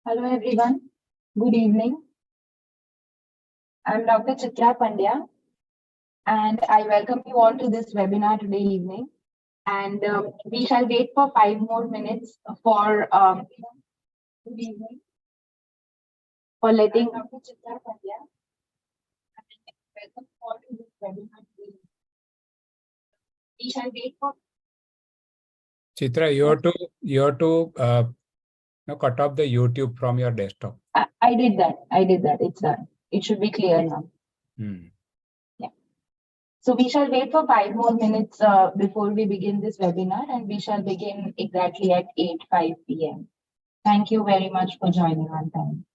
Hello everyone. Good evening. I'm Dr. Chitra Pandya and I welcome you all to this webinar today evening. And we shall wait for 5 more minutes for good evening for letting Dr. Chitra Pandya and welcome you all to this webinar today. We shall wait for Chitra, you have to cut off the YouTube from your desktop. I did that. It's done. It should be clear now. Yeah. So we shall wait for 5 more minutes before we begin this webinar, and we shall begin exactly at 8:05 p.m. Thank you very much for joining on time.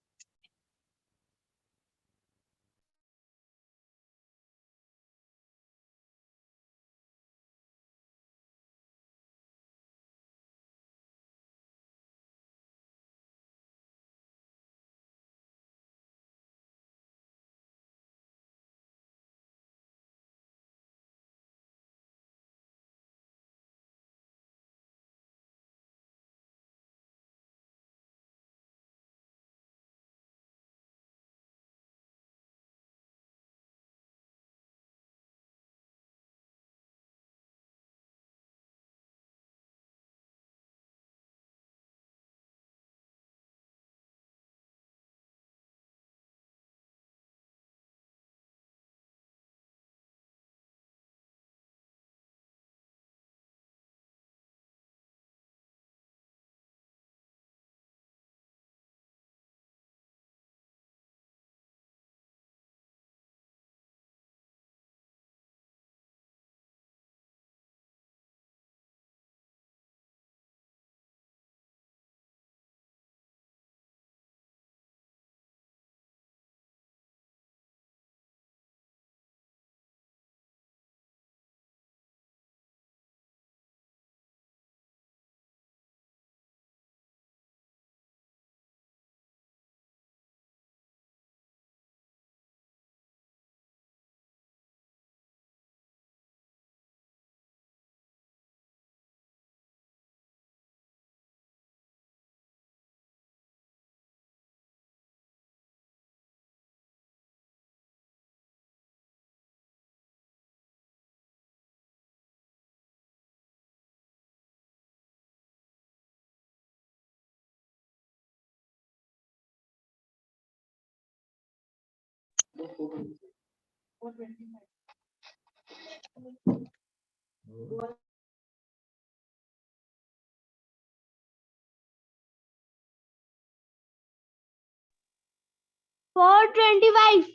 $4.25.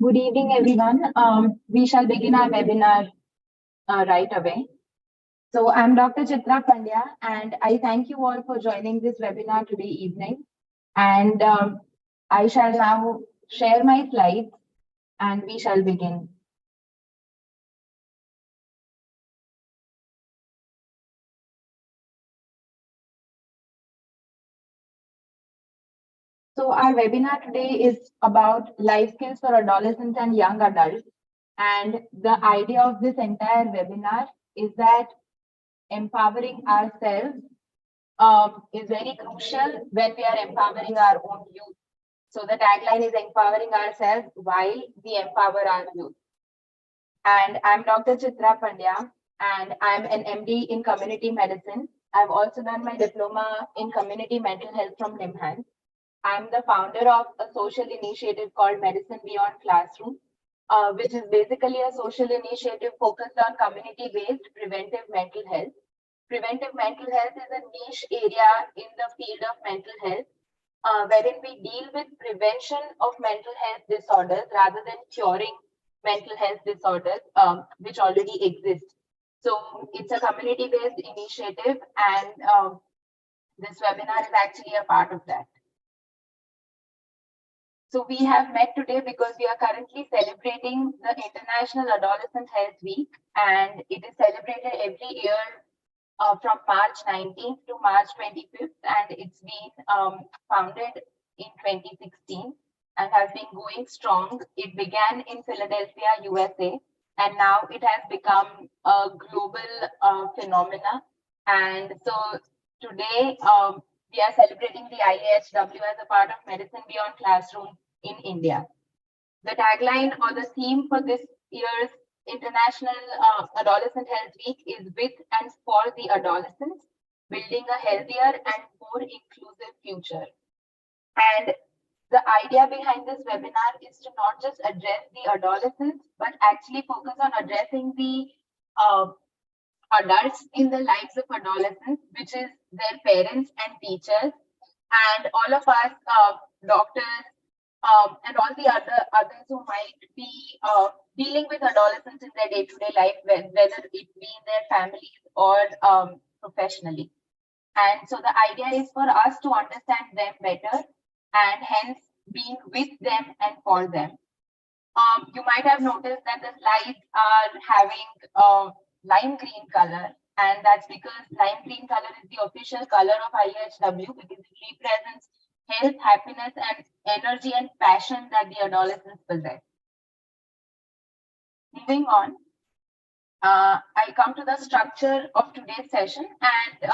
Good evening, everyone. We shall begin our webinar right away. So I'm Dr. Chitra Pandya, and I thank you all for joining this webinar today evening. And I shall now share my slides and we shall begin. So our webinar today is about life skills for adolescents and young adults. And the idea of this entire webinar is that empowering ourselves is very crucial when we are empowering our own youth. So the tagline is empowering ourselves while we empower our youth. And I'm Dr. Chitra Pandya, and I'm an MD in community medicine. I've also done my diploma in community mental health from NIMHANS. I'm the founder of a social initiative called Medicine Beyond Classroom, which is basically a social initiative focused on community-based preventive mental health. Preventive mental health is a niche area in the field of mental health, wherein we deal with prevention of mental health disorders rather than curing mental health disorders, which already exist. So it's a community-based initiative, and this webinar is actually a part of that. So we have met today because we are currently celebrating the International Adolescent Health Week, and it is celebrated every year from March 19th to March 25th, and it's been founded in 2016 and has been going strong. It began in Philadelphia, USA, and now it has become a global phenomena. And so today we are celebrating the IAHW as a part of Medicine Beyond Classroom in India. The tagline or the theme for this year's International Adolescent Health Week is with and for the adolescents, building a healthier and more inclusive future. And the idea behind this webinar is to not just address the adolescents, but actually focus on addressing the adults in the lives of adolescents, which is their parents and teachers, and all of us doctors, and all the others who might be dealing with adolescents in their day-to-day life, whether it be in their families or professionally. And so the idea is for us to understand them better and hence being with them and for them. You might have noticed that the slides are having lime green color, and that's because lime green color is the official color of IHW because it represents health, happiness, and energy and passion that the adolescents possess. Moving on, I'll come to the structure of today's session, and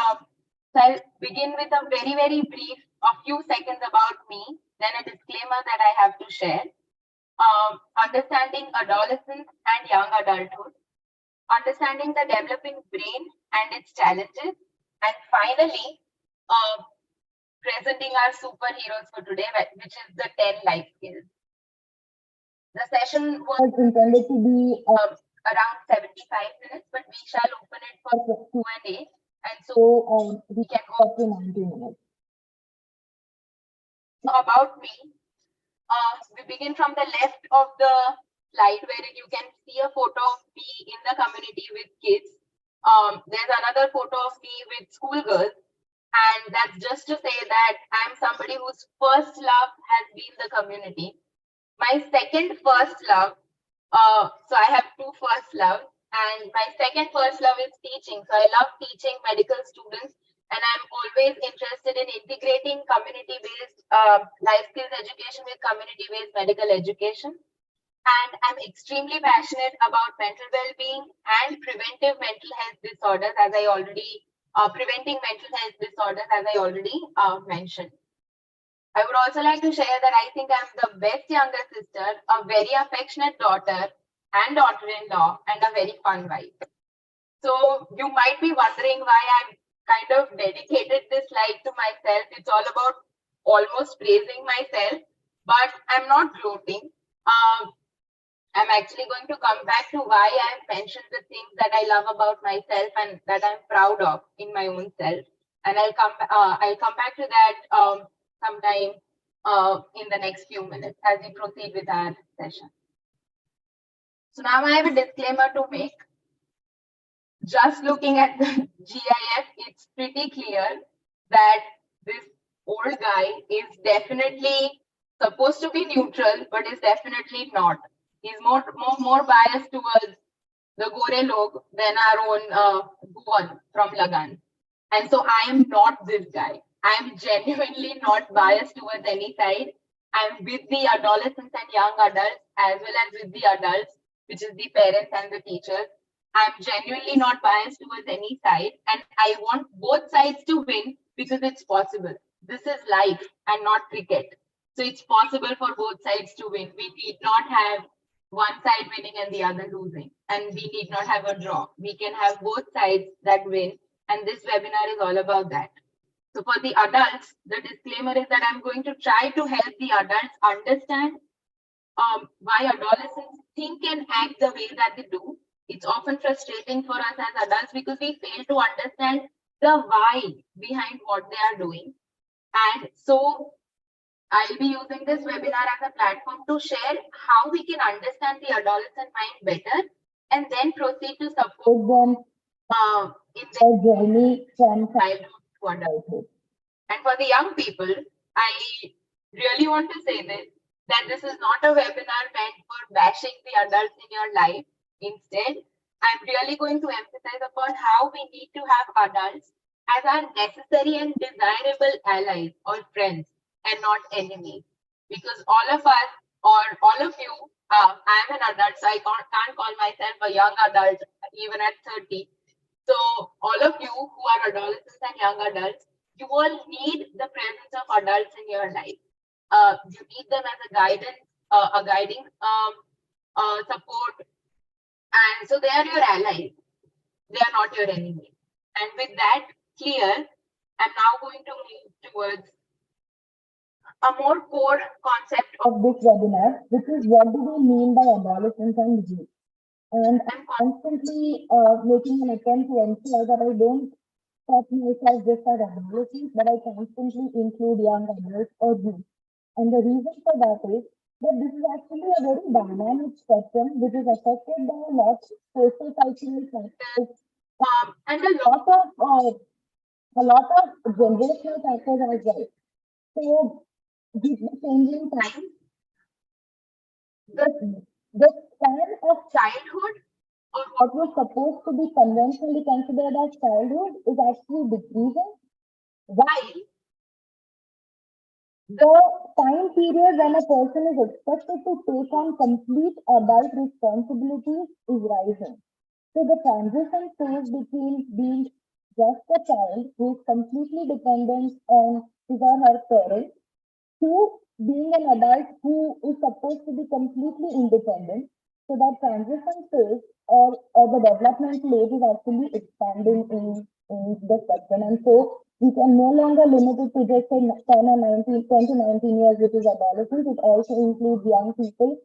so I'll begin with a very brief, a few seconds about me, then a disclaimer that I have to share. Understanding adolescence and young adulthood, understanding the developing brain and its challenges, and finally, presenting our superheroes for today, which is the 10 life skills. The session was intended to be around 75 minutes, but we shall open it for Q&A, and so we can go up to 90 minutes. So about me, we begin from the left of the slide where you can see a photo of me in the community with kids. There's another photo of me with schoolgirls, and that's just to say that I'm somebody whose first love has been the community. My second first love, so I have two first loves, and my second first love is teaching. So I love teaching medical students, and I'm always interested in integrating community-based life skills education with community-based medical education. And I'm extremely passionate about mental well-being and preventive mental health disorders, as I already preventing mental health disorders, as I already mentioned. I would also like to share that I think I'm the best younger sister, a very affectionate daughter and daughter-in-law, and a very fun wife. So you might be wondering why I've kind of dedicated this slide to myself. It's all about almost praising myself, but I'm not gloating. I'm actually going to come back to why I've mentioned the things that I love about myself and that I'm proud of in my own self. And I'll come back to that sometime in the next few minutes as we proceed with our session. So now I have a disclaimer to make. Just looking at the GIF, it's pretty clear that this old guy is definitely supposed to be neutral, but is definitely not. He's more biased towards the Gore Log than our own Bhuvan from Lagan. And so I am not this guy. I'm genuinely not biased towards any side. I'm with the adolescents and young adults as well as with the adults, which is the parents and the teachers. I'm genuinely not biased towards any side, and I want both sides to win because it's possible. This is life and not cricket. So it's possible for both sides to win. We need not have one side winning and the other losing, and we need not have a draw. We can have both sides that win, and this webinar is all about that. So for the adults, the disclaimer is that I'm going to try to help the adults understand why adolescents think and act the way that they do. It's often frustrating for us as adults because we fail to understand the why behind what they are doing. And so I'll be using this webinar as a platform to share how we can understand the adolescent mind better and then proceed to support them in their journey from childhood to adulthood. And for the young people, I really want to say this, that this is not a webinar meant for bashing the adults in your life. Instead, I'm really going to emphasize upon how we need to have adults as our necessary and desirable allies or friends and not enemies. Because all of us or all of you, I'm an adult, so I can't call myself a young adult even at 30. So all of you who are adolescents and young adults, you all need the presence of adults in your life. You need them as a guiding support, and so they are your allies. They are not your enemies. And with that clear, I'm now going to move towards a more core concept of this webinar, which is what do we mean by adolescence and youth. And I'm constantly making an attempt to ensure that I don't talk myself just as adolescents, but I constantly include young adults or youth. And the reason for that is that this is actually a very dynamic spectrum which is affected by a lot of social cultural factors and a lot of generational factors as well. So with the changing times, the span of childhood or what was supposed to be conventionally considered as childhood is actually decreasing, while the time period when a person is expected to take on complete adult responsibilities is rising. So the transition phase between being just a child who is completely dependent on his or her parents to being an adult who is supposed to be completely independent. So that transition phase or the developmental age is actually expanding in the spectrum. And so we can no longer limit it to just say 10 or 19, 20, 19 years, which is adolescence. It also includes young people,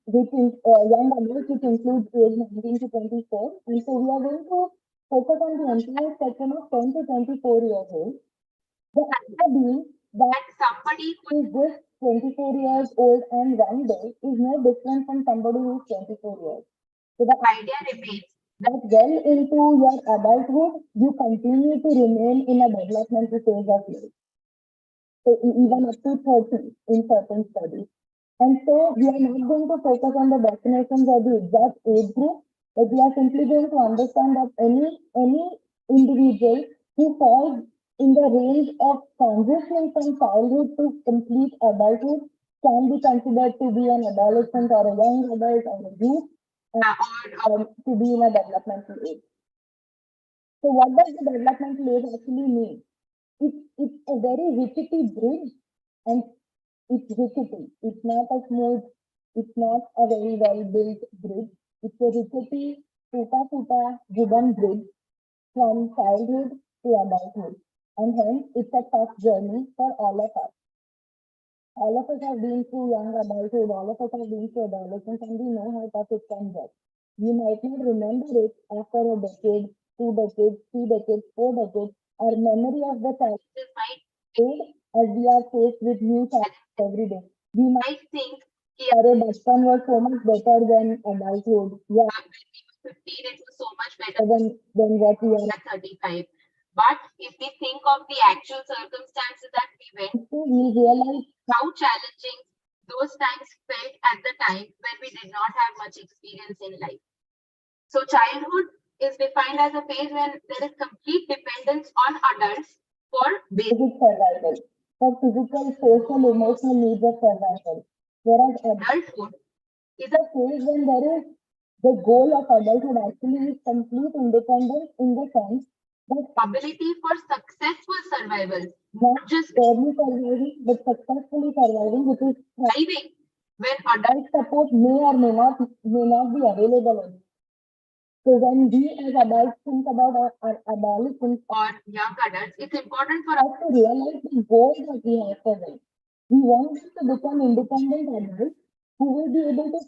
which is young adults, which includes age 19 to 24. And so we are going to focus on the entire spectrum of 10 to 24 years old. The idea being that somebody who is just 24 years old and one day is no different from somebody who is 24 years. So the idea remains that well into your adulthood, you continue to remain in a developmental phase of life. So even up to 30 in certain studies. And so we are not going to focus on the definitions or the exact age group, but we are simply going to understand that any individual who falls in the range of transitioning from childhood to complete adulthood can be considered to be an adolescent or a young adult or a youth or to be in a developmental age. So what does the developmental age actually mean? It's a very rickety bridge, and it's rickety. It's not a smooth, it's not a very well built bridge. It's a rickety, futa wooden bridge from childhood to adulthood. And hence, it's a tough journey for all of us. All of us have been through young adulthood, all of us have been through adolescence, and we know how tough it can get. You might not remember it after a decade, 2 decades, 3 decades, 4 decades. Our memory of the challenges might fade as we are faced with new challenges every day. We might think, "Arey, bachpan was so much better than adulthood." Yeah, when we were 15, it was so much better than what we are at 35. But if we think of the actual circumstances that we went through, we realize how challenging those times felt at the time when we did not have much experience in life. So childhood is defined as a phase when there is complete dependence on adults for basic survival, for physical, social, emotional needs of survival. Whereas adulthood is a phase when there is the goal of adulthood actually is complete independence in the sense that ability for successful survival, not just barely surviving, but successfully surviving, which is thriving when adult support may or may not be available. So when we as adults think about our adolescents or young adults, it's important for us to realize the goal that we have for them. We want them to become independent adults who will be able to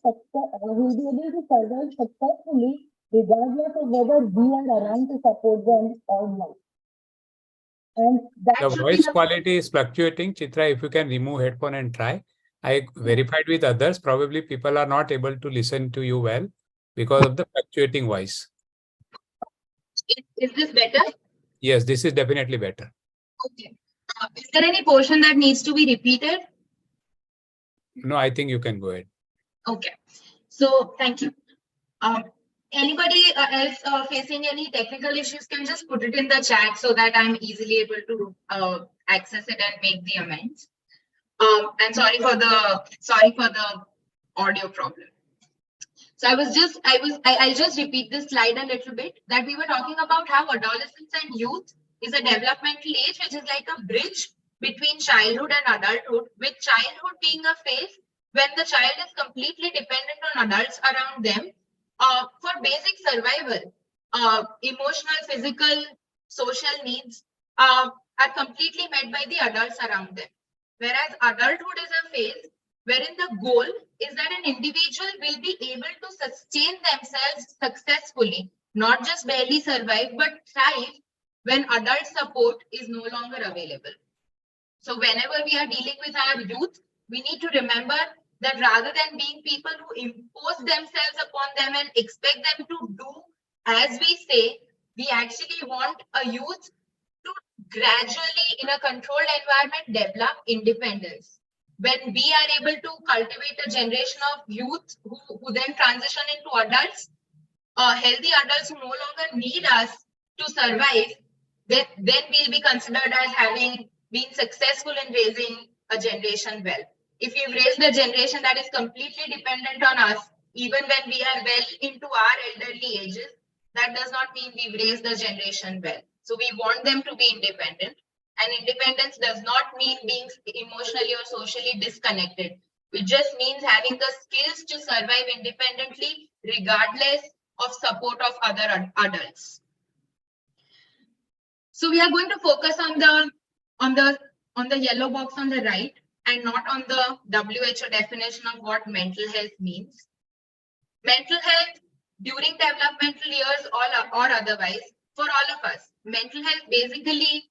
survive successfully regardless of whether we are around to support them or not. And that The should voice be quality is fluctuating. Chitra, if you can remove headphone and try. I verified with others. Probably people are not able to listen to you well because of the fluctuating voice. Is this better? Yes, this is definitely better. Okay. Is there any portion that needs to be repeated? No, I think you can go ahead. Okay. So thank you. Anybody else facing any technical issues can just put it in the chat so that I'm easily able to access it and make the amends. And sorry for the audio problem. So I'll just repeat this slide a little bit, that we were talking about how adolescence and youth is a developmental age, which is like a bridge between childhood and adulthood, with childhood being a phase when the child is completely dependent on adults around them for basic survival. Emotional, physical, social needs are completely met by the adults around them. Whereas adulthood is a phase wherein the goal is that an individual will be able to sustain themselves successfully, not just barely survive, but thrive when adult support is no longer available. So whenever we are dealing with our youth, we need to remember that rather than being people who impose themselves upon them and expect them to do as we say, we actually want a youth to gradually, in a controlled environment, develop independence. When we are able to cultivate a generation of youth who then transition into adults, healthy adults who no longer need us to survive, then we'll be considered as having been successful in raising a generation well. If we've raised a generation that is completely dependent on us, even when we are well into our elderly ages, that does not mean we've raised the generation well. So we want them to be independent. And independence does not mean being emotionally or socially disconnected. It just means having the skills to survive independently, regardless of support of other adults. So we are going to focus on the yellow box on the right and not on the WHO definition of what mental health means. Mental health during developmental years or otherwise, for all of us, mental health basically,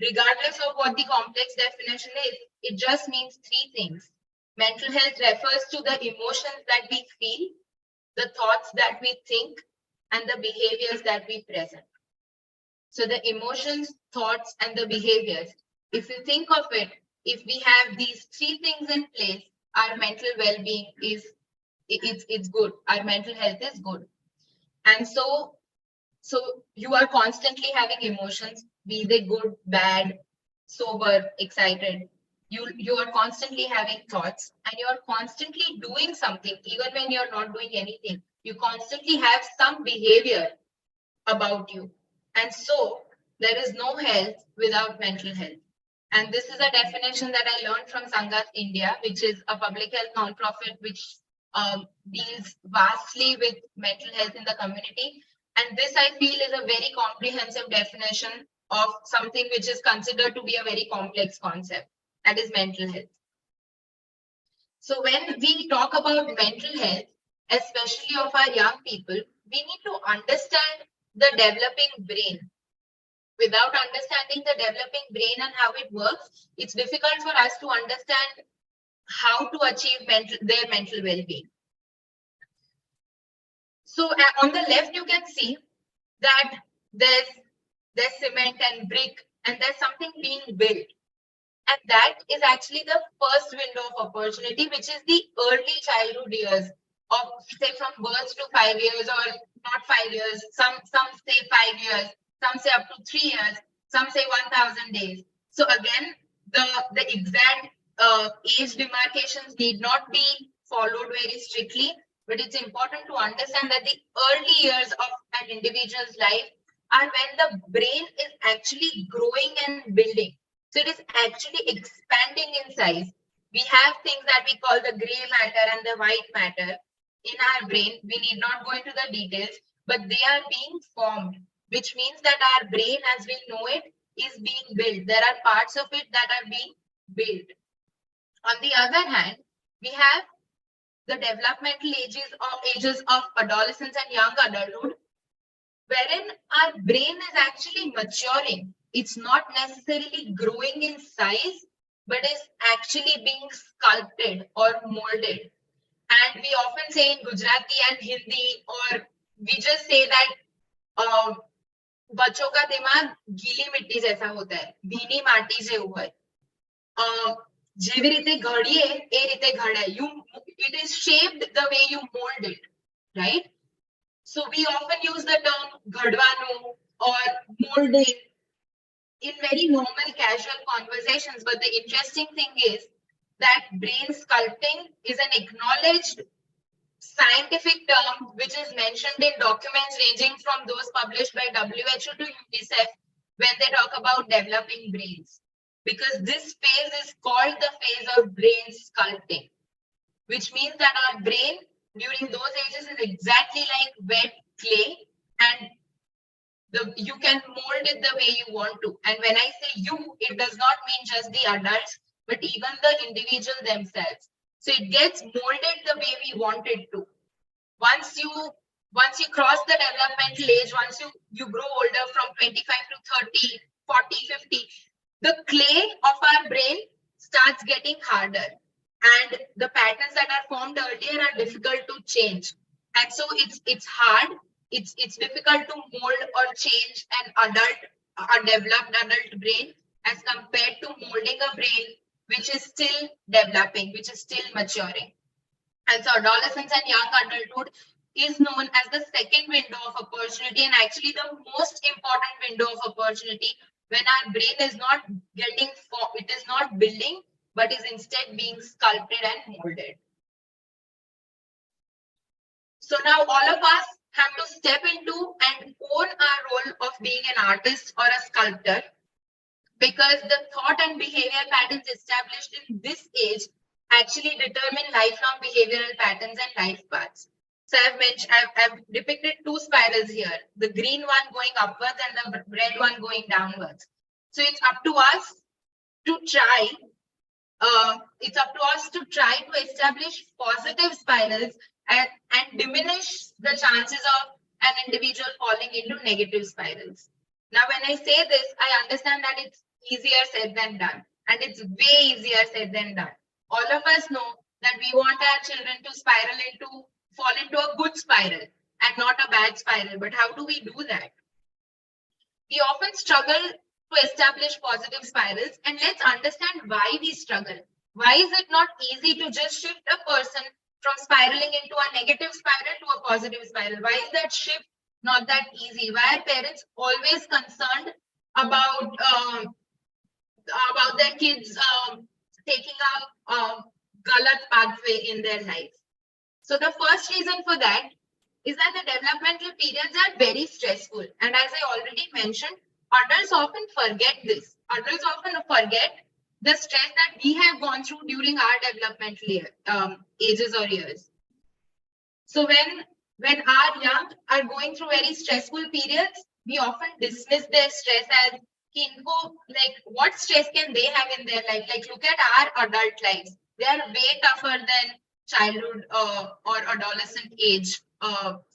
regardless of what the complex definition is, it just means three things. Mental health refers to the emotions that we feel, the thoughts that we think, and the behaviors that we present. So the emotions, thoughts, and the behaviors, if you think of it, if we have these three things in place, our mental well-being it's good. Our mental health is good. And so you are constantly having emotions, be they good, bad, sober, excited. You are constantly having thoughts, and you are constantly doing something, even when you're not doing anything. You constantly have some behavior about you. And so there is no health without mental health. And this is a definition that I learned from Sangath India, which is a public health nonprofit which deals vastly with mental health in the community. And this, I feel, is a very comprehensive definition of something which is considered to be a very complex concept, that is mental health. So when we talk about mental health, especially of our young people, we need to understand the developing brain. Without understanding the developing brain and how it works, it's difficult for us to understand how to achieve their mental well-being. So on the left, you can see that there's cement and brick, and there's something being built. And that is actually the first window of opportunity, which is the early childhood years of, say, from birth to 5 years, or not 5 years. Some say 5 years, some say up to 3 years, some say 1000 days. So again, the exact age demarcations need not be followed very strictly, but it's important to understand that the early years of an individual's life are when the brain is actually growing and building. So it is actually expanding in size. We have things that we call the gray matter and the white matter in our brain. We need not go into the details, but they are being formed, which means that our brain as we know it is being built. There are parts of it that are being built. On the other hand, we have the developmental ages of adolescence and young adulthood, wherein our brain is actually maturing. It's not necessarily growing in size, but is actually being sculpted or molded. And we often say in Gujarati and Hindi, or we just say that बच्चों का दिमाग गीली मिट्टी जैसा होता है, भीनी माटी જેવું હોય. જેવી રીતે ઘડીએ એ રીતે ઘડાય. It is shaped the way you mold it, right? So we often use the term ઘડવાનું or molding in very normal casual conversations, but the interesting thing is that brain sculpting is an acknowledged scientific term which is mentioned in documents ranging from those published by WHO to UNICEF when they talk about developing brains. Because this phase is called the phase of brain sculpting, which means that our brain during those ages is exactly like wet clay, and you can mold it the way you want to. And when I say you, it does not mean just the adults, but even the individual themselves. So it gets molded the way we want it to. Once you cross the developmental age, once you grow older from 25 to 30, 40, 50, the clay of our brain starts getting harder. And the patterns that are formed earlier are difficult to change. And so it's hard. It's difficult to mold or change a developed adult brain as compared to molding a brain which is still developing, which is still maturing. And so adolescence and young adulthood is known as the second window of opportunity, and actually the most important window of opportunity, when our brain is not it is not building, but is instead being sculpted and molded. So now all of us have to step into and own our role of being an artist or a sculptor, because the thought and behavioral patterns established in this age actually determine lifelong behavioral patterns and life paths. So I've depicted two spirals here, the green one going upwards and the red one going downwards. So it's up to us to try. To establish positive spirals and diminish the chances of an individual falling into negative spirals. Now, when I say this, I understand that it's easier said than done, and it's way easier said than done. All of us know that we want our children to fall into a good spiral and not a bad spiral. But how do we do that? We often struggle to establish positive spirals, and let's understand why we struggle. Why is it not easy to just shift a person from spiraling into a negative spiral to a positive spiral? Why is that shift not that easy? Why are parents always concerned about their kids taking a galat pathway in their life? So the first reason for that is that the developmental periods are very stressful. And as I already mentioned, adults often forget this. Adults often forget the stress that we have gone through during our developmental ages or years. So when our young are going through very stressful periods, we often dismiss their stress as, like, what stress can they have in their life? Like, look at our adult lives. They are way tougher than childhood or adolescent age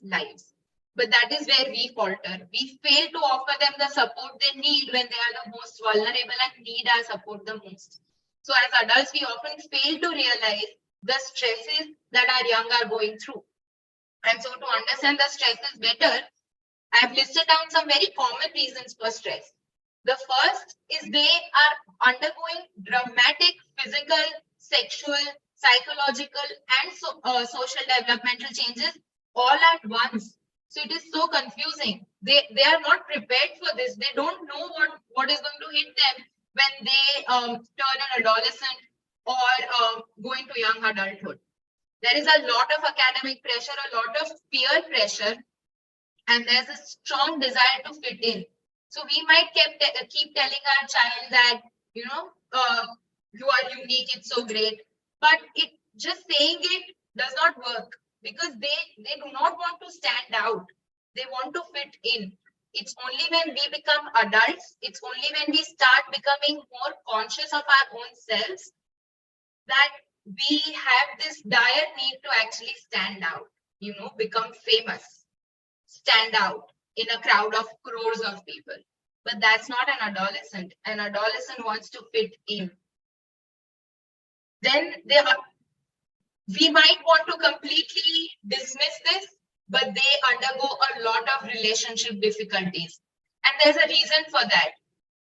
lives. But that is where we falter. We fail to offer them the support they need when they are the most vulnerable and need our support the most. So as adults, we often fail to realize the stresses that our young are going through. And so to understand the stresses better, I have listed down some very common reasons for stress. The first is they are undergoing dramatic physical, sexual, psychological, and social developmental changes all at once. So it is so confusing. they are not prepared for this. They don't know what is going to hit them when they turn an adolescent or go into young adulthood. There is a lot of academic pressure, a lot of peer pressure, and there's a strong desire to fit in. So we might keep telling our child that, you know, you are unique, it's so great. But it just saying it does not work, because they do not want to stand out. They want to fit in. It's only when we become adults, it's only when we start becoming more conscious of our own selves, that we have this dire need to actually stand out, become famous, stand out in a crowd of crores of people. But that's not an adolescent. An adolescent wants to fit in. Then we might want to completely dismiss this, but they undergo a lot of relationship difficulties. And there's a reason for that.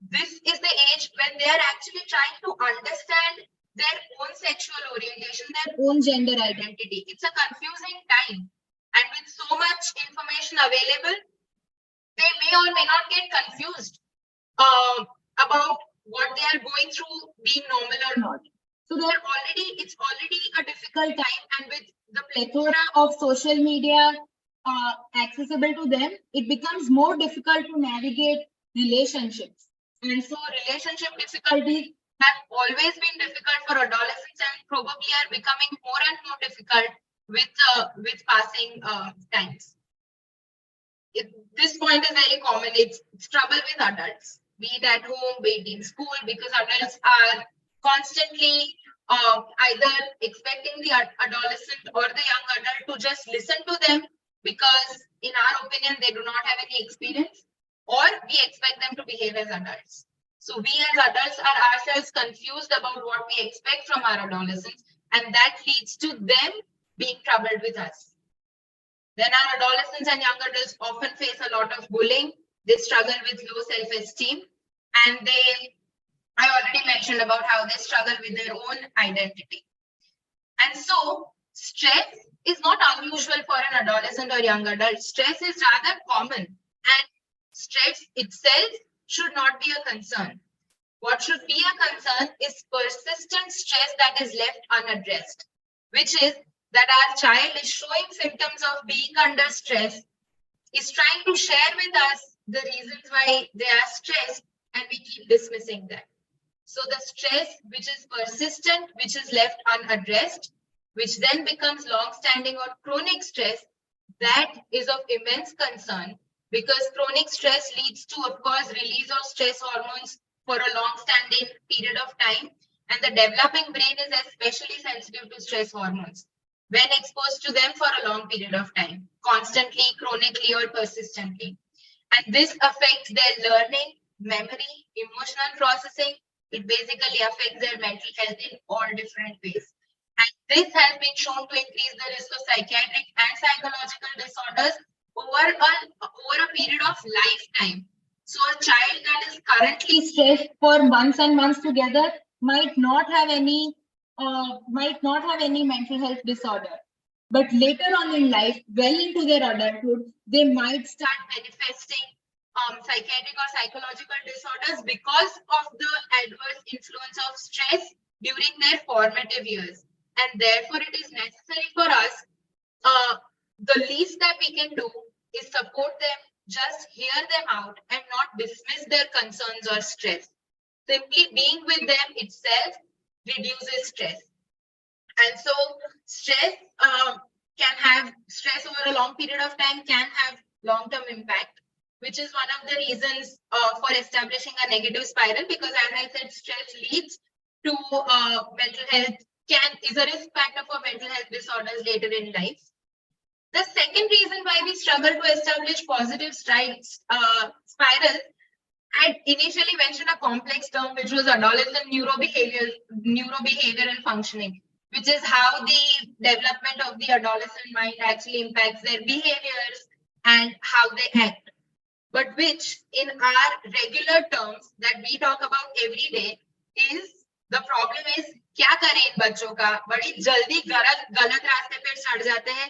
This is the age when they are actually trying to understand their own sexual orientation, their own gender identity. It's a confusing time. And with so much information available, they may or may not get confused about what they are going through being normal or not. So it's already a difficult time, and with the plethora of social media accessible to them, it becomes more difficult to navigate relationships. And so relationship difficulties have always been difficult for adolescents, and probably are becoming more and more difficult with passing times. This point is very common. It's trouble with adults, be it at home, be it in school, because adults are constantly either expecting the adolescent or the young adult to just listen to them, because in our opinion they do not have any experience, or we expect them to behave as adults. So we as adults are ourselves confused about what we expect from our adolescents, and that leads to them being troubled with us. Then our adolescents and young adults often face a lot of bullying. They struggle with low self-esteem, and I already mentioned about how they struggle with their own identity. And so stress is not unusual for an adolescent or young adult. Stress is rather common, and stress itself should not be a concern. What should be a concern is persistent stress that is left unaddressed, which is that our child is showing symptoms of being under stress, is trying to share with us the reasons why they are stressed, and we keep dismissing them. So the stress which is persistent, which is left unaddressed, which then becomes long-standing or chronic stress, that is of immense concern, because chronic stress leads to, of course, release of stress hormones for a long-standing period of time, and the developing brain is especially sensitive to stress hormones when exposed to them for a long period of time, constantly, chronically, or persistently. And this affects their learning, memory, emotional processing. It basically affects their mental health in all different ways. And this has been shown to increase the risk of psychiatric and psychological disorders over a period of lifetime. So a child that is currently stressed for months and months together might not have any mental health disorder. But later on in life, well into their adulthood, they might start manifesting psychiatric or psychological disorders because of the adverse influence of stress during their formative years. And therefore, it is necessary for us, the least that we can do is support them, just hear them out, and not dismiss their concerns or stress. Simply being with them itself reduces stress. And so stress stress over a long period of time can have long-term impact, which is one of the reasons for establishing a negative spiral, because as I said, stress leads to mental health, is a risk factor for mental health disorders later in life. The second reason why we struggle to establish positive spirals, I initially mentioned a complex term, which was adolescent neurobehavioral functioning, which is how the development of the adolescent mind actually impacts their behaviors and how they act. But which, in our regular terms that we talk about every day, is the problem is क्या करें इन बच्चों का, बड़ी जल्दी गलत रास्ते पे चढ़ जाते हैं,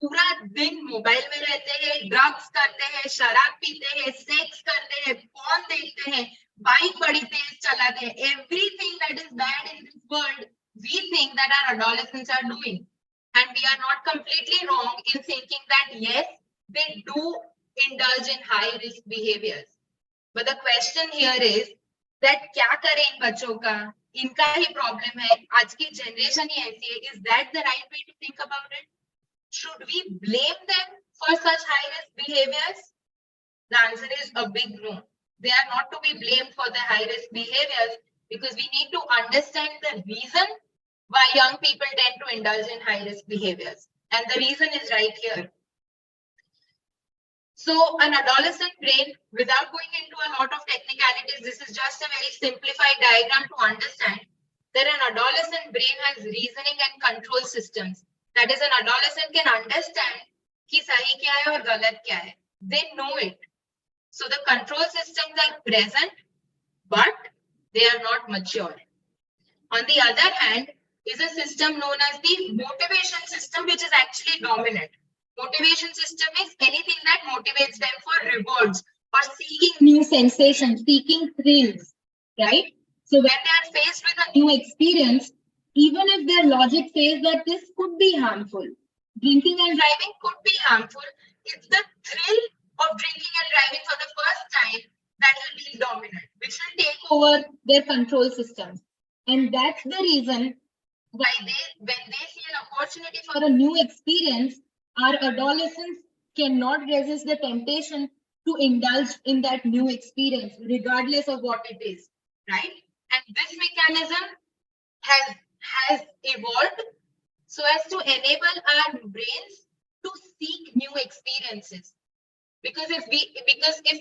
पूरा दिन मोबाइल में रहते हैं, ड्रग्स करते हैं, शराब पीते हैं, सेक्स करते हैं, फोन देखते हैं, बाइक बड़ी तेज चलाते हैं, everything that is bad in this world, we think that our adolescents are doing. And we are not completely wrong in thinking that yes, they do indulge in high risk behaviors. But the question here is that क्या करें इन बच्चों का, इनका ही problem है, आज की generation ही ऐसी है. Is that the right way to think about it? Should we blame them for such high risk behaviors? The answer is a big no. They are not to be blamed for the high risk behaviors, because we need to understand the reason why young people tend to indulge in high risk behaviors. And the reason is right here. So an adolescent brain, without going into a lot of technicalities, this is just a very simplified diagram to understand that an adolescent brain has reasoning and control systems. That is, an adolescent can understand कि सही क्या है और गलत क्या है. They know it. So the control systems are present, but they are not mature. On the other hand, is a system known as the motivation system, which is actually dominant. Motivation system is anything that motivates them for rewards or seeking new sensations, seeking thrills, right? So when they are faced with a new experience, even if their logic says that this could be harmful, drinking and driving could be harmful, it's the thrill of drinking and driving for the first time that will be dominant, which will take over their control systems. And that's the reason why when they see an opportunity for a new experience, our adolescents cannot resist the temptation to indulge in that new experience, regardless of what it is, right? And this mechanism has evolved so as to enable our brains to seek new experiences. Because if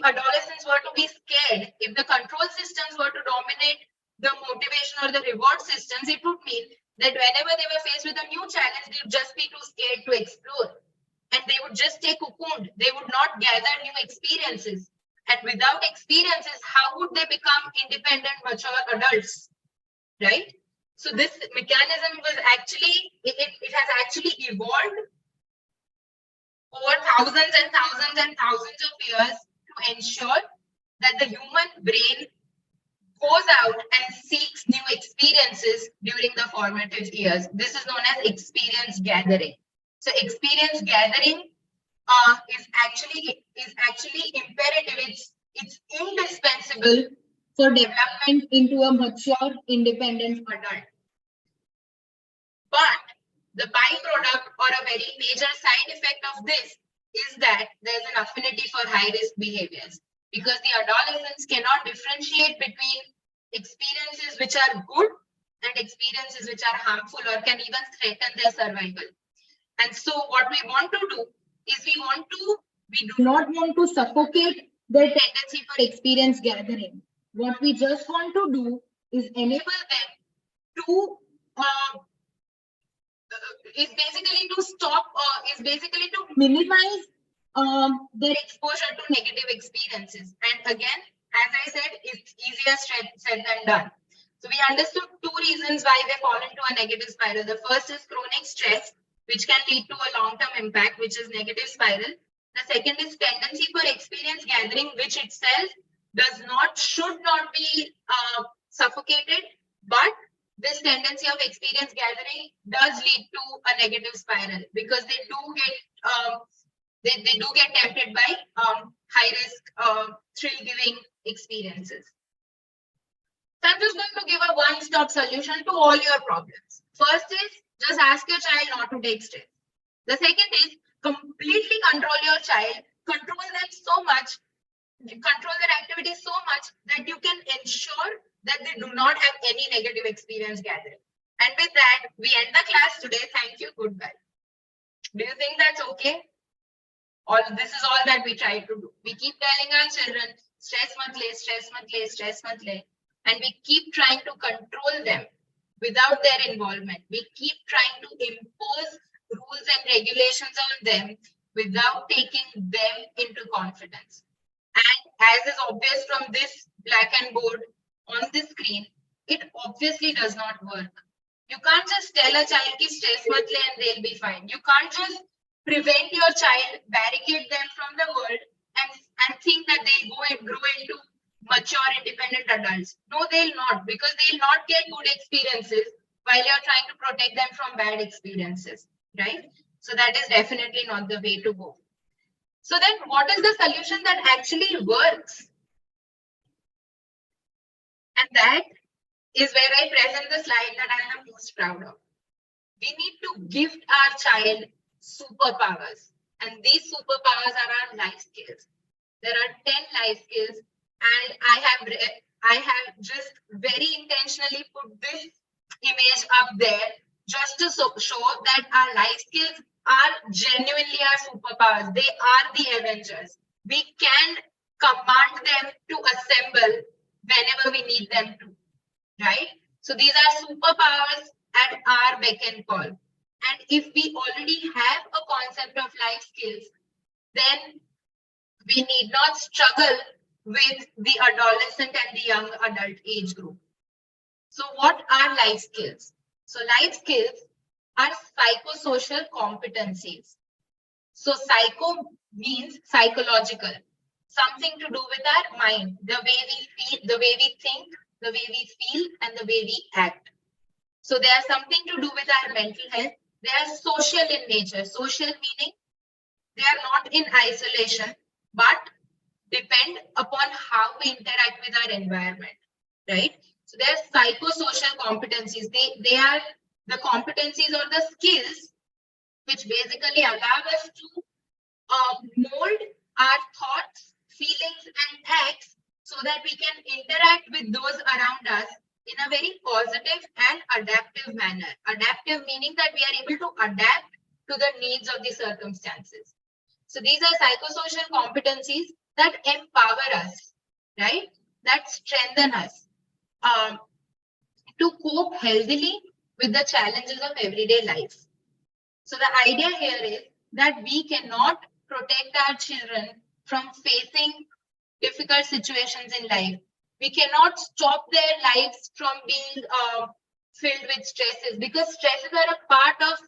adolescents were to be scared, if the control systems were to dominate the motivation or the reward systems, it would mean that whenever they were faced with a new challenge, they would just be too scared to explore. And they would just stay cocooned. They would not gather new experiences. And without experiences, how would they become independent, mature adults? Right? So this mechanism was actually, it has actually evolved over thousands and thousands and thousands of years to ensure that the human brain goes out and seeks new experiences during the formative years. This is known as experience gathering. So experience gathering is actually imperative. It's indispensable for development into a mature, independent adult. But the byproduct or a very major side effect of this is that there's an affinity for high risk behaviors, because the adolescents cannot differentiate between experiences which are good and experiences which are harmful or can even threaten their survival. And so what we want to do is we do not want to suffocate their tendency for experience gathering. What we just want to do is enable them to is basically to minimize their exposure to negative experiences. And again, as I said, it's easier said than done. So we understood two reasons why they fall into a negative spiral. The first is chronic stress, which can lead to a long-term impact, which is negative spiral. The second is tendency for experience gathering, which itself should not be suffocated, but this tendency of experience gathering does lead to a negative spiral, because they do get tempted by high risk thrill-giving experiences. So I'm just going to give a one-stop solution to all your problems. First is just ask your child not to take stress. The second is completely control your child, control them so much, control their activities so much that you can ensure that they do not have any negative experience gathering. And with that, we end the class today. Thank you. Goodbye. Do you think that's okay? This is all that we try to do. We keep telling our children, stress mat le, stress mat le, stress mat le. And we keep trying to control them without their involvement. We keep trying to impose rules and regulations on them without taking them into confidence. And as is obvious from this blackened board on the screen, it obviously does not work. You can't just tell a child ki stress mat le and they'll be fine. You can't just prevent your child, barricade them from the world, and think that they'll go and grow into mature, independent adults. No, they'll not, because they'll not get good experiences while you're trying to protect them from bad experiences, right? So that is definitely not the way to go. So then what is the solution that actually works? And that is where I present the slide that I am most proud of. We need to gift our child superpowers. And these superpowers are our life skills. There are 10 life skills, and I have just very intentionally put this image up there just to show that our life skills are genuinely our superpowers. They are the Avengers. We can command them to assemble whenever we need them to, right? So these are superpowers at our beck and call. And if we already have a concept of life skills, then we need not struggle with the adolescent and the young adult age group. So what are life skills? So life skills are psychosocial competencies. So psycho means psychological, something to do with our mind, the way we feel, the way we think, the way we feel, and the way we act. So they are something to do with our mental health. They are social in nature. Social meaning they are not in isolation, but depend upon how we interact with our environment, right? So they are psychosocial competencies. They are the competencies or the skills which basically allow us to mold our thoughts, feelings, and acts so that we can interact with those around us in a very positive and adaptive manner. Adaptive meaning that we are able to adapt to the needs of the circumstances. So these are psychosocial competencies that empower us, right? That strengthen us to cope healthily with the challenges of everyday life. So the idea here is that we cannot protect our children from facing difficult situations in life. We cannot stop their lives from being filled with stresses, because stresses are a part of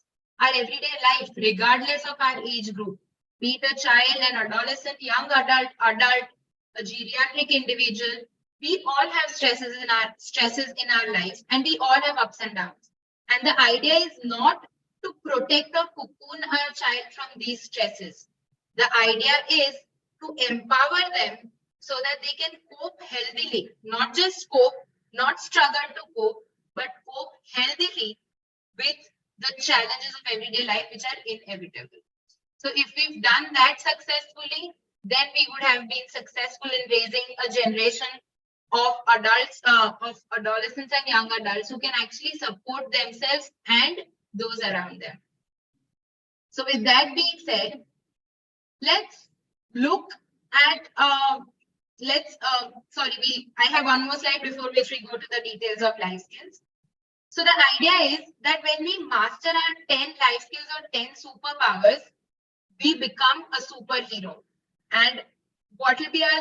our everyday life, regardless of our age group. Be it a child, an adolescent, young adult, a geriatric individual. We all have stresses in our lives, and we all have ups and downs. And the idea is not to protect or cocoon our child from these stresses. The idea is to empower them so that they can cope healthily, not just cope, not struggle to cope, but cope healthily with the challenges of everyday life, which are inevitable. So if we've done that successfully, then we would have been successful in raising a generation of adults, of adolescents and young adults who can actually support themselves and those around them. So with that being said, let's look at, I have one more slide before which we go to the details of life skills. So the idea is that when we master our 10 life skills or 10 superpowers, we become a superhero. And what will be our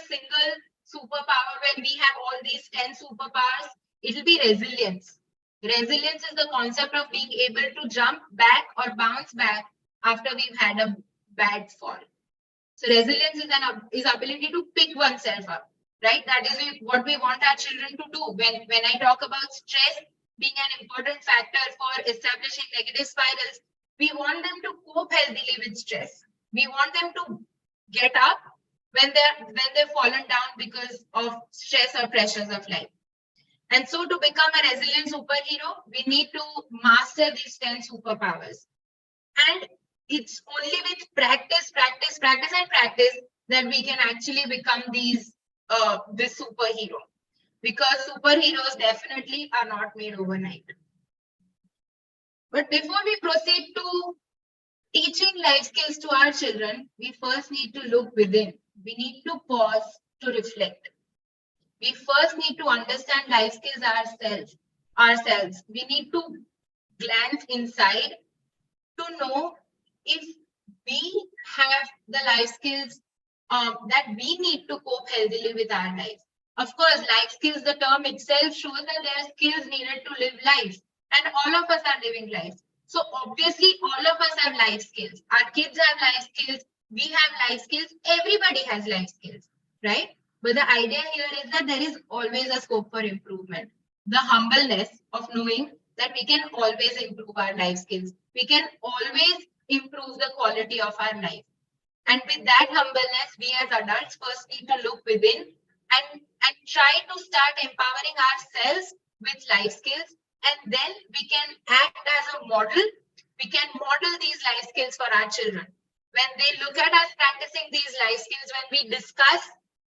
single superpower when we have all these 10 superpowers? It will be resilience. Resilience is the concept of being able to jump back or bounce back after we've had a bad fall. So resilience is ability to pick oneself up, right? That is what we want our children to do. When I talk about stress being an important factor for establishing negative spirals, we want them to cope healthily with stress. We want them to get up when they've fallen down because of stress or pressures of life. And so to become a resilient superhero, we need to master these 10 superpowers. And it's only with practice that we can actually become this superhero. Because superheroes definitely are not made overnight. But before we proceed to teaching life skills to our children, we first need to look within. We need to pause to reflect. We first need to understand life skills ourselves. We need to glance inside to know if we have the life skills that we need to cope healthily with our life. Of course, life skills, the term itself shows that there are skills needed to live life. And all of us are living life. So obviously all of us have life skills. Our kids have life skills. We have life skills. Everybody has life skills, right? But the idea here is that there is always a scope for improvement. The humbleness of knowing that we can always improve our life skills. We can always improve the quality of our life. And with that humbleness, we as adults first need to look within and try to start empowering ourselves with life skills. And then we can act as a model. We can model these life skills for our children. When they look at us practicing these life skills, when we discuss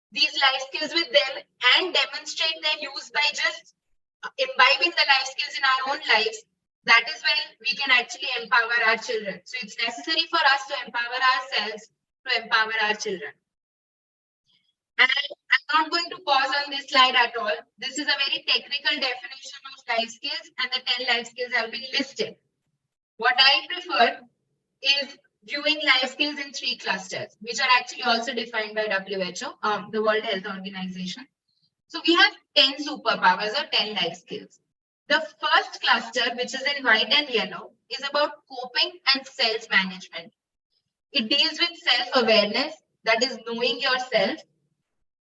these life skills with them and demonstrate their use by just imbibing the life skills in our own lives, that is when we can actually empower our children. So it's necessary for us to empower ourselves to empower our children. And I'm not going to pause on this slide at all. This is a very technical definition of life skills, and the 10 life skills have been listed. What I prefer is viewing life skills in 3 clusters, which are actually also defined by WHO, the World Health Organization. So we have 10 superpowers or 10 life skills. The first cluster, which is in white and yellow, is about coping and self-management. It deals with self-awareness, that is knowing yourself,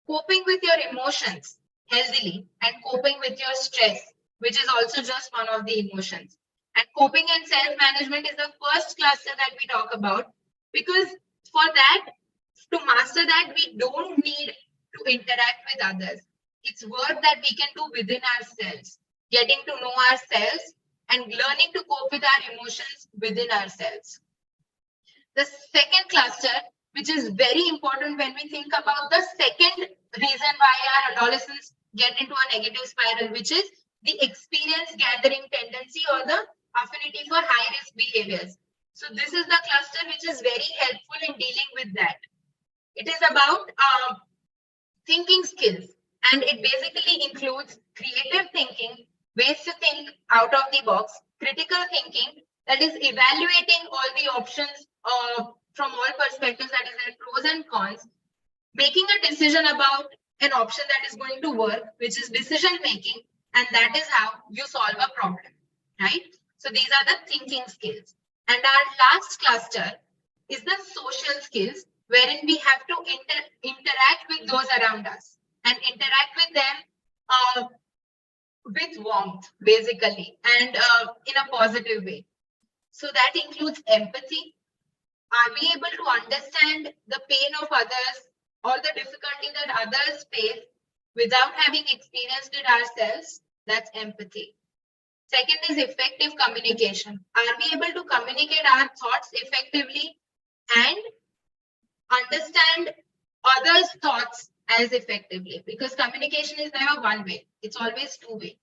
coping with your emotions healthily, and coping with your stress, which is also just one of the emotions. And coping and self-management is the first cluster that we talk about, because for that, to master that, we don't need to interact with others. It's work that we can do within ourselves, getting to know ourselves and learning to cope with our emotions within ourselves. The second cluster, which is very important when we think about the second reason why our adolescents get into a negative spiral, which is the experience gathering tendency or the affinity for high risk behaviors. So this is the cluster which is very helpful in dealing with that. It is about thinking skills, and it basically includes creative thinking, ways to think out of the box, critical thinking, that is evaluating all the options from all perspectives, that is their pros and cons, making a decision about an option that is going to work, which is decision making, and that is how you solve a problem, right? So these are the thinking skills. And our last cluster is the social skills, wherein we have to interact with those around us and interact with them with warmth, basically, and in a positive way. So that includes empathy. Are we able to understand the pain of others or the difficulty that others face without having experienced it ourselves? That's empathy. Second is effective communication. Are we able to communicate our thoughts effectively and understand others' thoughts as effectively? Because communication is never one way, it's always two way.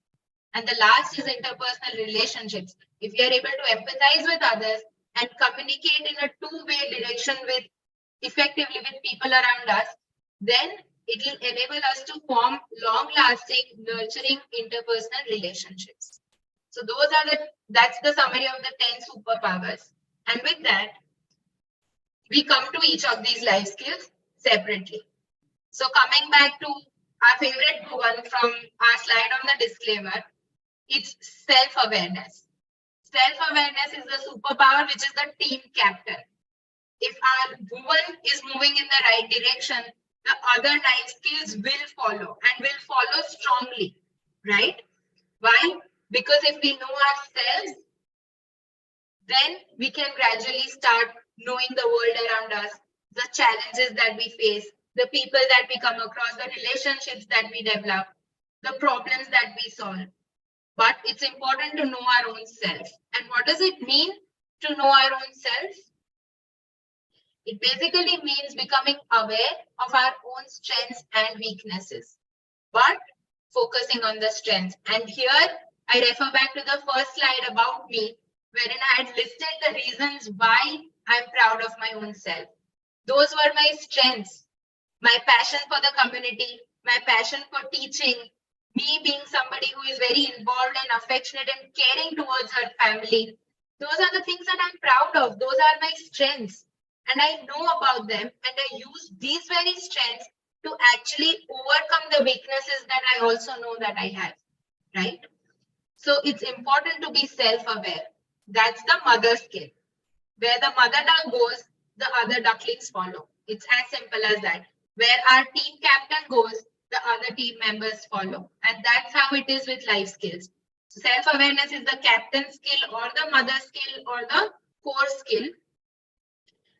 And the last is interpersonal relationships. If we are able to empathize with others and communicate in a two-way direction with effectively with people around us, then it will enable us to form long-lasting, nurturing interpersonal relationships. So that's the summary of the 10 superpowers. And with that, we come to each of these life skills separately. So coming back to our favorite one from our slide on the disclaimer, it's self-awareness. Self-awareness is the superpower, which is the team captain. If our woman is moving in the right direction, the other life skills will follow and will follow strongly, right? Why? Because if we know ourselves, then we can gradually start knowing the world around us, the challenges that we face, the people that we come across, the relationships that we develop, the problems that we solve. But it's important to know our own self. And what does it mean to know our own self? It basically means becoming aware of our own strengths and weaknesses, but focusing on the strengths. And here I refer back to the first slide about me, wherein I had listed the reasons why I'm proud of my own self. Those were my strengths, my passion for the community, my passion for teaching, me being somebody who is very involved and affectionate and caring towards her family. Those are the things that I'm proud of. Those are my strengths. And I know about them, and I use these very strengths to actually overcome the weaknesses that I also know that I have, right? So it's important to be self-aware. That's the mother skill. Where the mother duck goes, the other ducklings follow. It's as simple as that. Where our team captain goes, the other team members follow. And that's how it is with life skills. So self-awareness is the captain skill or the mother skill or the core skill.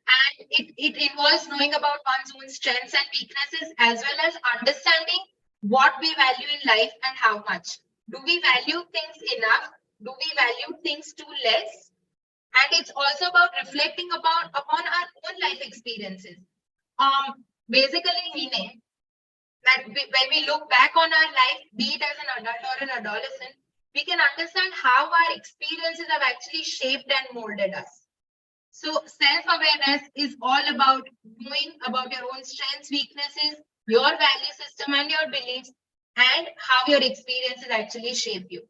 And it involves knowing about one's own strengths and weaknesses as well as understanding what we value in life and how much. Do we value things enough? Do we value things too less? And it's also about reflecting upon our own life experiences. Basically meaning that when we look back on our life, be it as an adult or an adolescent, we can understand how our experiences have actually shaped and molded us. So self-awareness is all about knowing about your own strengths, weaknesses, your value system and your beliefs, and how your experiences actually shape you.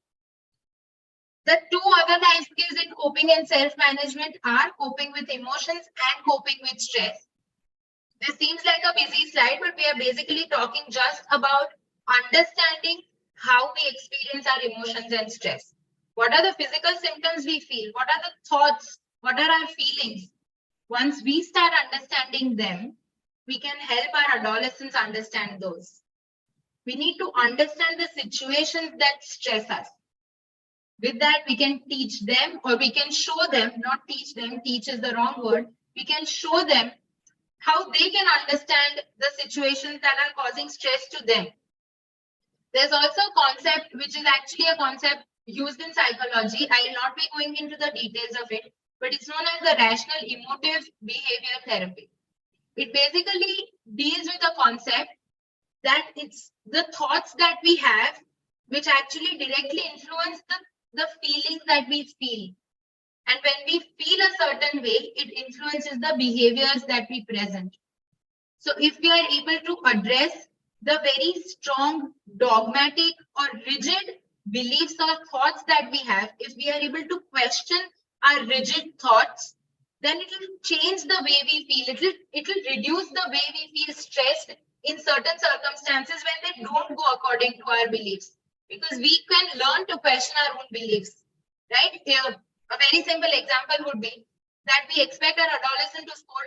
The two other life skills in coping and self-management are coping with emotions and coping with stress. This seems like a busy slide, but we are basically talking just about understanding how we experience our emotions and stress. What are the physical symptoms we feel? What are the thoughts? What are our feelings? Once we start understanding them, we can help our adolescents understand those. We need to understand the situations that stress us. With that, we can teach them, or we can show them, not teach them, teach is the wrong word. We can show them how they can understand the situations that are causing stress to them. There's also a concept which is actually a concept used in psychology. I will not be going into the details of it, but it's known as the rational emotive behavior therapy. It basically deals with a concept that it's the thoughts that we have which actually directly influence the feelings that we feel. And when we feel a certain way, it influences the behaviors that we present. So if we are able to address the very strong, dogmatic or rigid beliefs or thoughts that we have, if we are able to question our rigid thoughts, then it will change the way we feel. It will reduce the way we feel stressed in certain circumstances when they don't go according to our beliefs. Because we can learn to question our own beliefs, right? A very simple example would be that we expect our adolescent to score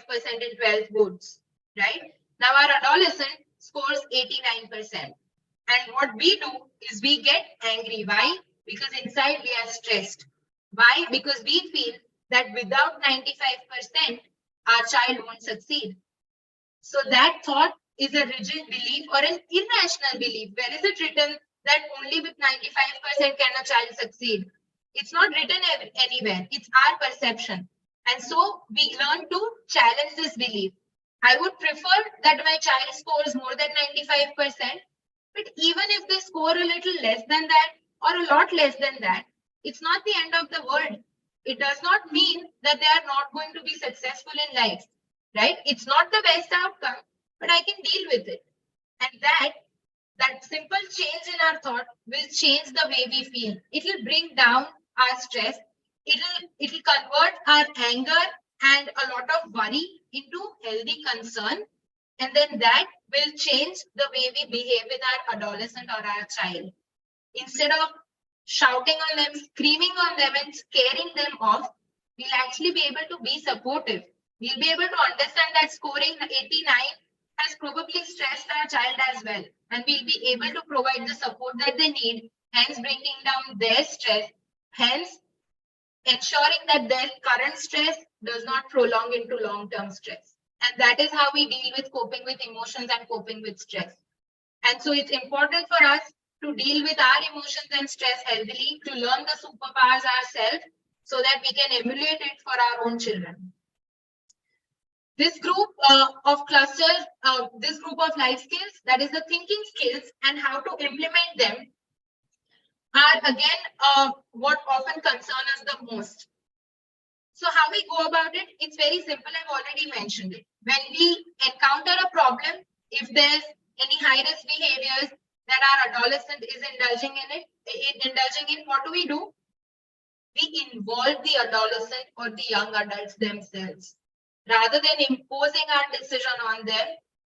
95% in 12 boards, right? Now our adolescent scores 89%. And what we do is we get angry. Why? Because inside we are stressed. Why? Because we feel that without 95%, our child won't succeed. So that thought is a rigid belief or an irrational belief. Where is it written that only with 95% can a child succeed? It's not written anywhere. It's our perception. And so we learn to challenge this belief. I would prefer that my child scores more than 95%, but even if they score a little less than that or a lot less than that, it's not the end of the world. It does not mean that they are not going to be successful in life, right? It's not the best outcome, but I can deal with it. And that simple change in our thought will change the way we feel. It will bring down our stress. It'll convert our anger and a lot of worry into healthy concern. And then that will change the way we behave with our adolescent or our child. Instead of shouting on them, screaming on them, and scaring them off, we'll actually be able to be supportive. We'll be able to understand that scoring 89 has probably stressed our child as well. And we'll be able to provide the support that they need, hence bringing down their stress, hence ensuring that their current stress does not prolong into long-term stress. And that is how we deal with coping with emotions and coping with stress. And so it's important for us to deal with our emotions and stress healthily, to learn the superpowers ourselves so that we can emulate it for our own children. This group of clusters, this group of life skills, that is the thinking skills and how to implement them, are again what often concern us the most. So how we go about it, it's very simple. I've already mentioned it. When we encounter a problem, if there's any high-risk behaviors that our adolescent is indulging in, what do? We involve the adolescent or the young adults themselves. Rather than imposing our decision on them,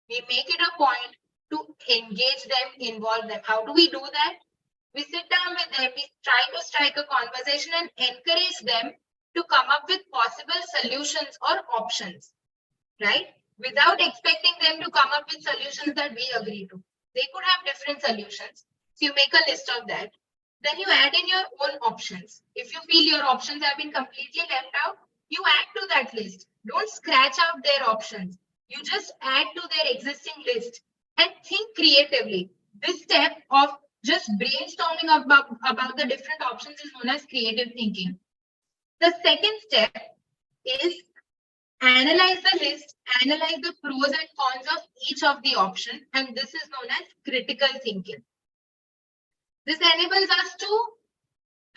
we make it a point to engage them, involve them. How do we do that? We sit down with them, we try to strike a conversation and encourage them to come up with possible solutions or options, right? Without expecting them to come up with solutions that we agree to. They could have different solutions. So you make a list of that. Then you add in your own options. If you feel your options have been completely left out, you add to that list. Don't scratch out their options. You just add to their existing list and think creatively. This step of just brainstorming about the different options is known as creative thinking. The second step is analyze the list, analyze the pros and cons of each of the option, and this is known as critical thinking. This enables us to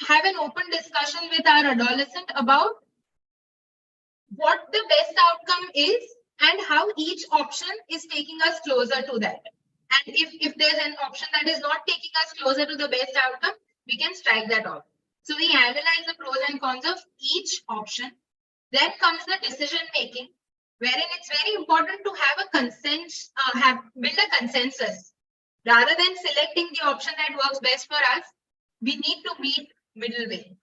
have an open discussion with our adolescent about what the best outcome is and how each option is taking us closer to that. And if there's an option that is not taking us closer to the best outcome, we can strike that off. So we analyze the pros and cons of each option. Then comes the decision making, wherein it's very important to have a build a consensus. Rather than selecting the option that works best for us, we need to meet middle way.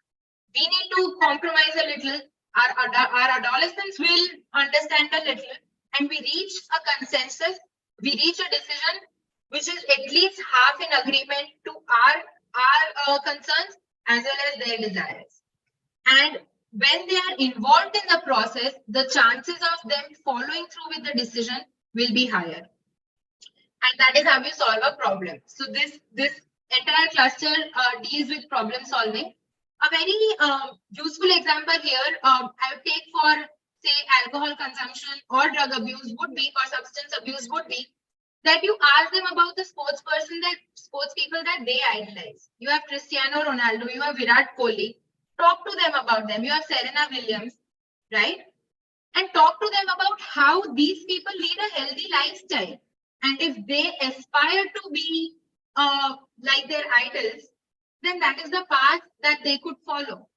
We need to compromise a little. Our adolescents will understand a little, and we reach a consensus. We reach a decision which is at least half in agreement to our concerns as well as their desires. And when they are involved in the process, the chances of them following through with the decision will be higher. And that is how you solve a problem. So this entire cluster deals with problem solving. A very useful example here, I would take for, say, alcohol consumption or drug abuse would be, or substance abuse would be, that you ask them about the sports people that they idolize. You have Cristiano Ronaldo, you have Virat Kohli. Talk to them about them. You have Serena Williams, right? And talk to them about how these people lead a healthy lifestyle. And if they aspire to be like their idols, then that is the path that they could follow.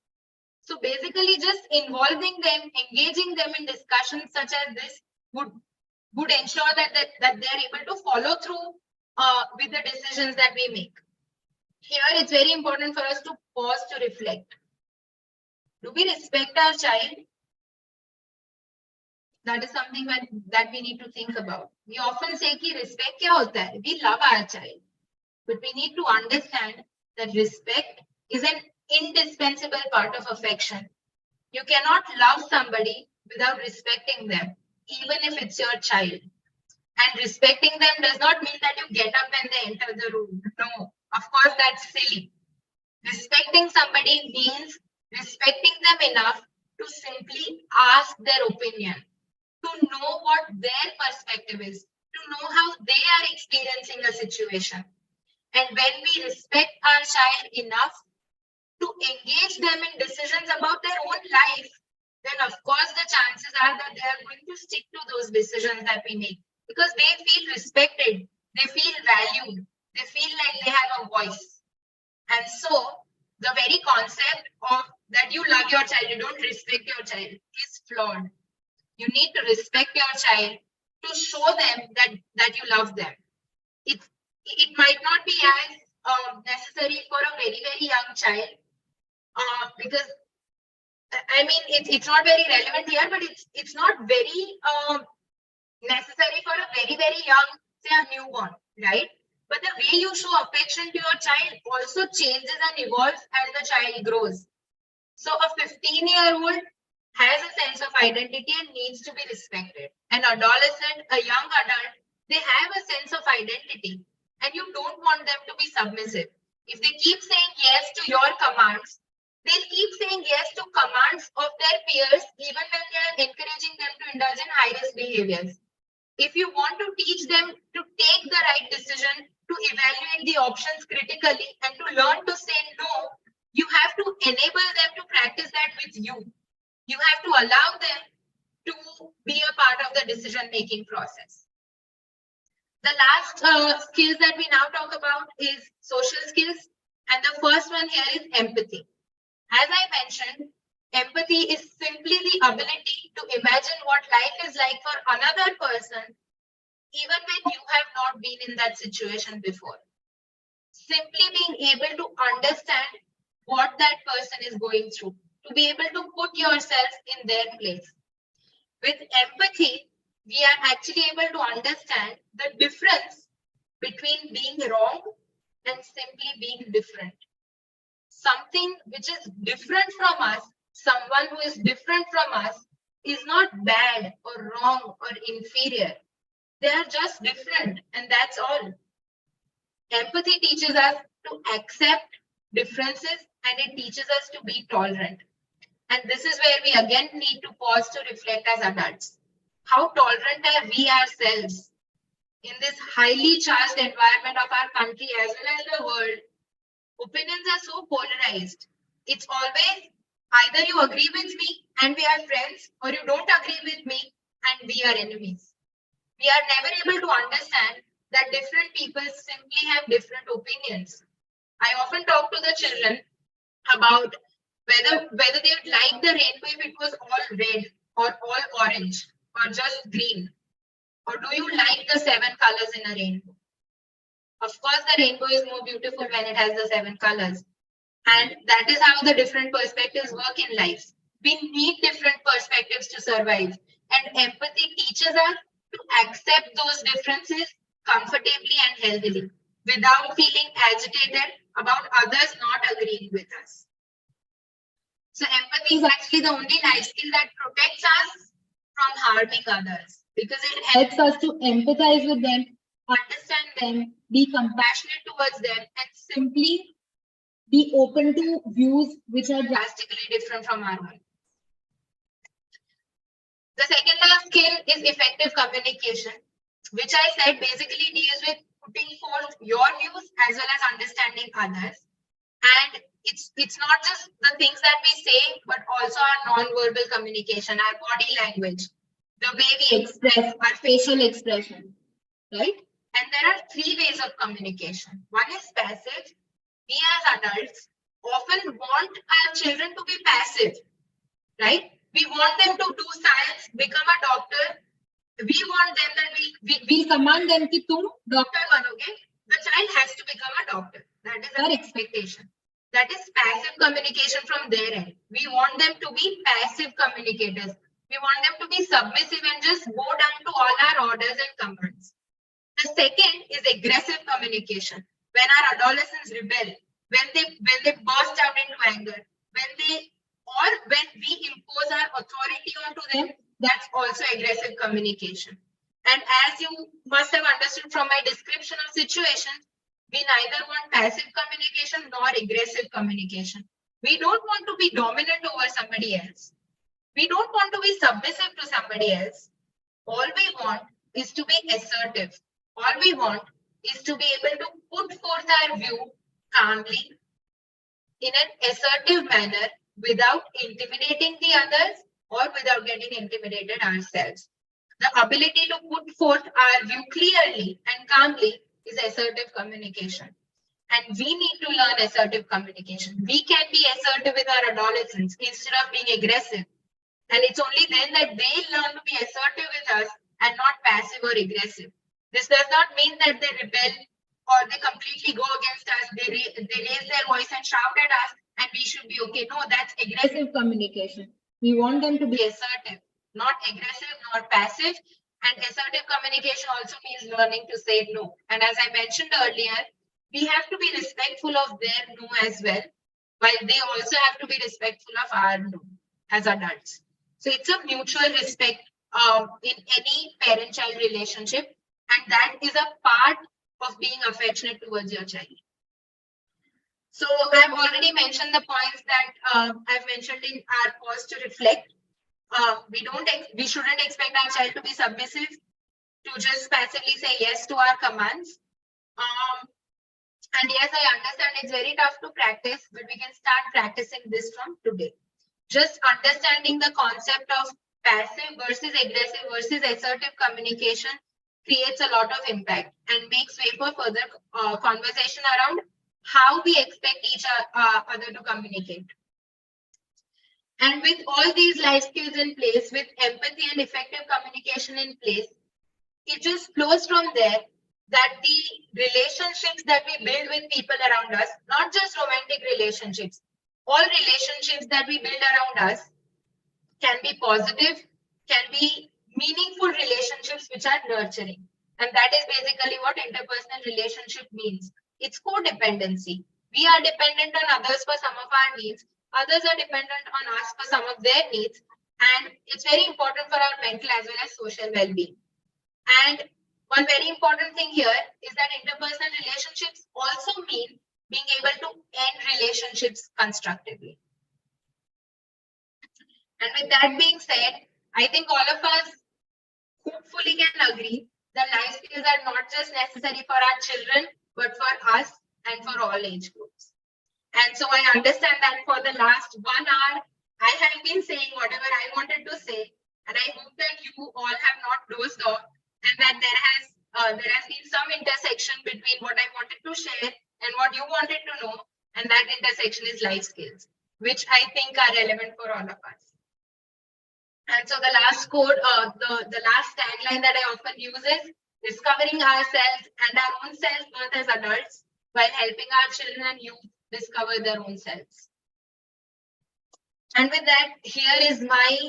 So basically just involving them, engaging them in discussions such as this would ensure that they're able to follow through with the decisions that we make. Here it's very important for us to pause to reflect. Do we respect our child? That is something that we need to think about. We often say कि respect क्या होता है? We love our child. But we need to understand that respect is an indispensable part of affection. You cannot love somebody without respecting them, even if it's your child. And respecting them does not mean that you get up when they enter the room. No, of course, that's silly. Respecting somebody means respecting them enough to simply ask their opinion, to know what their perspective is, to know how they are experiencing a situation. And when we respect our child enough to engage them in decisions about their own life, then of course the chances are that they are going to stick to those decisions that we make because they feel respected, they feel valued, they feel like they have a voice. And so the very concept of that you love your child, you don't respect your child is flawed. You need to respect your child to show them that you love them. It might not be as necessary for a very, very young child because I mean it's not very relevant here, but it's not very necessary for a very, very young, say a newborn, right? But the way you show affection to your child also changes and evolves as the child grows. So a 15-year-old has a sense of identity and needs to be respected. An adolescent, a young adult, they have a sense of identity and you don't want them to be submissive. If they keep saying yes to your commands, they'll keep saying yes to commands of their peers even when they are encouraging them to indulge in high-risk behaviors. If you want to teach them to take the right decision, to evaluate the options critically and to learn to say no, you have to enable them to practice that with you. You have to allow them to be a part of the decision-making process. The last skills that we now talk about is social skills. And the first one here is empathy. As I mentioned, empathy is simply the ability to imagine what life is like for another person, even when you have not been in that situation before. simply being able to understand what that person is going through, to be able to put yourself in their place. With empathy, we are actually able to understand the difference between being wrong and simply being different. Something which is different from us, someone who is different from us, is not bad or wrong or inferior. They are just different, and that's all. Empathy teaches us to accept differences, and it teaches us to be tolerant. And this is where we again need to pause to reflect as adults. How tolerant are we ourselves in this highly charged environment of our country as well as the world? Opinions are so polarized. It's always either you agree with me and we are friends, or you don't agree with me and we are enemies. We are never able to understand that different people simply have different opinions. I often talk to the children about whether they would like the rainbow if it was all red or all orange or just green, or do you like the 7 colors in a rainbow? Of course, the rainbow is more beautiful when it has the 7 colors. And that is how the different perspectives work in life. We need different perspectives to survive. And empathy teaches us to accept those differences comfortably and healthily without feeling agitated about others not agreeing with us. So empathy is actually the only life skill that protects us from harming others, because it helps us to empathize with them, understand them, be compassionate towards them, and simply be open to views which are drastically different from our own. The second last skill is effective communication, which I said basically deals with putting forth your views as well as understanding others. And it's not just the things that we say, but also our non-verbal communication, our body language, the way we express, our facial expression, right? And there are 3 ways of communication. One is passive. We as adults often want our children to be passive, right? We want them to do science, become a doctor. We want them that we command them कि तुम doctor बनोगे. The child has to become a doctor. That is our expectation. That is passive communication from their end. We want them to be passive communicators. We want them to be submissive and just go down to all our orders and commands. The second is aggressive communication. When our adolescents rebel, when they burst out into anger, when we impose our authority onto them, that's also aggressive communication. And as you must have understood from my description of situations, we neither want passive communication nor aggressive communication. We don't want to be dominant over somebody else. We don't want to be submissive to somebody else. All we want is to be assertive. All we want is to be able to put forth our view calmly, in an assertive manner, without intimidating the others or without getting intimidated ourselves. The ability to put forth our view clearly and calmly is assertive communication. And we need to learn assertive communication. We can be assertive with our adolescents instead of being aggressive. And it's only then that they learn to be assertive with us and not passive or aggressive. This does not mean that they rebel or they completely go against us. They raise their voice and shout at us and we should be okay. No, that's aggressive communication. We want them to be assertive, not aggressive, not passive. And assertive communication also means learning to say no. And as I mentioned earlier, we have to be respectful of their no as well, while they also have to be respectful of our no as adults. So it's a mutual respect in any parent-child relationship, and that is a part of being affectionate towards your child. So I've already mentioned the points that I've mentioned in our pause to reflect. We shouldn't expect our child to be submissive, to just passively say yes to our commands. And yes, I understand it's very tough to practice, but we can start practicing this from today. Just understanding the concept of passive versus aggressive versus assertive communication creates a lot of impact and makes way for further conversation around how we expect each other to communicate. And with all these life skills in place, with empathy and effective communication in place, it just flows from there that the relationships that we build with people around us, not just romantic relationships, all relationships that we build around us can be positive, can be meaningful relationships which are nurturing. And that is basically what interpersonal relationship means. It's codependency. We are dependent on others for some of our needs. Others are dependent on us for some of their needs. And it's very important for our mental as well as social well-being. And one very important thing here is that interpersonal relationships also mean being able to end relationships constructively. And with that being said, I think all of us hopefully can agree that life skills are not just necessary for our children, but for us and for all age groups. And so I understand that for the last 1 hour, I have been saying whatever I wanted to say, and I hope that you all have not dozed off, and that there has been some intersection between what I wanted to share and what you wanted to know, and that intersection is life skills, which I think are relevant for all of us. And so the last quote, the last tagline that I often use is discovering ourselves and our own self-worth as adults while helping our children and youth discover their own selves. And with that, here is my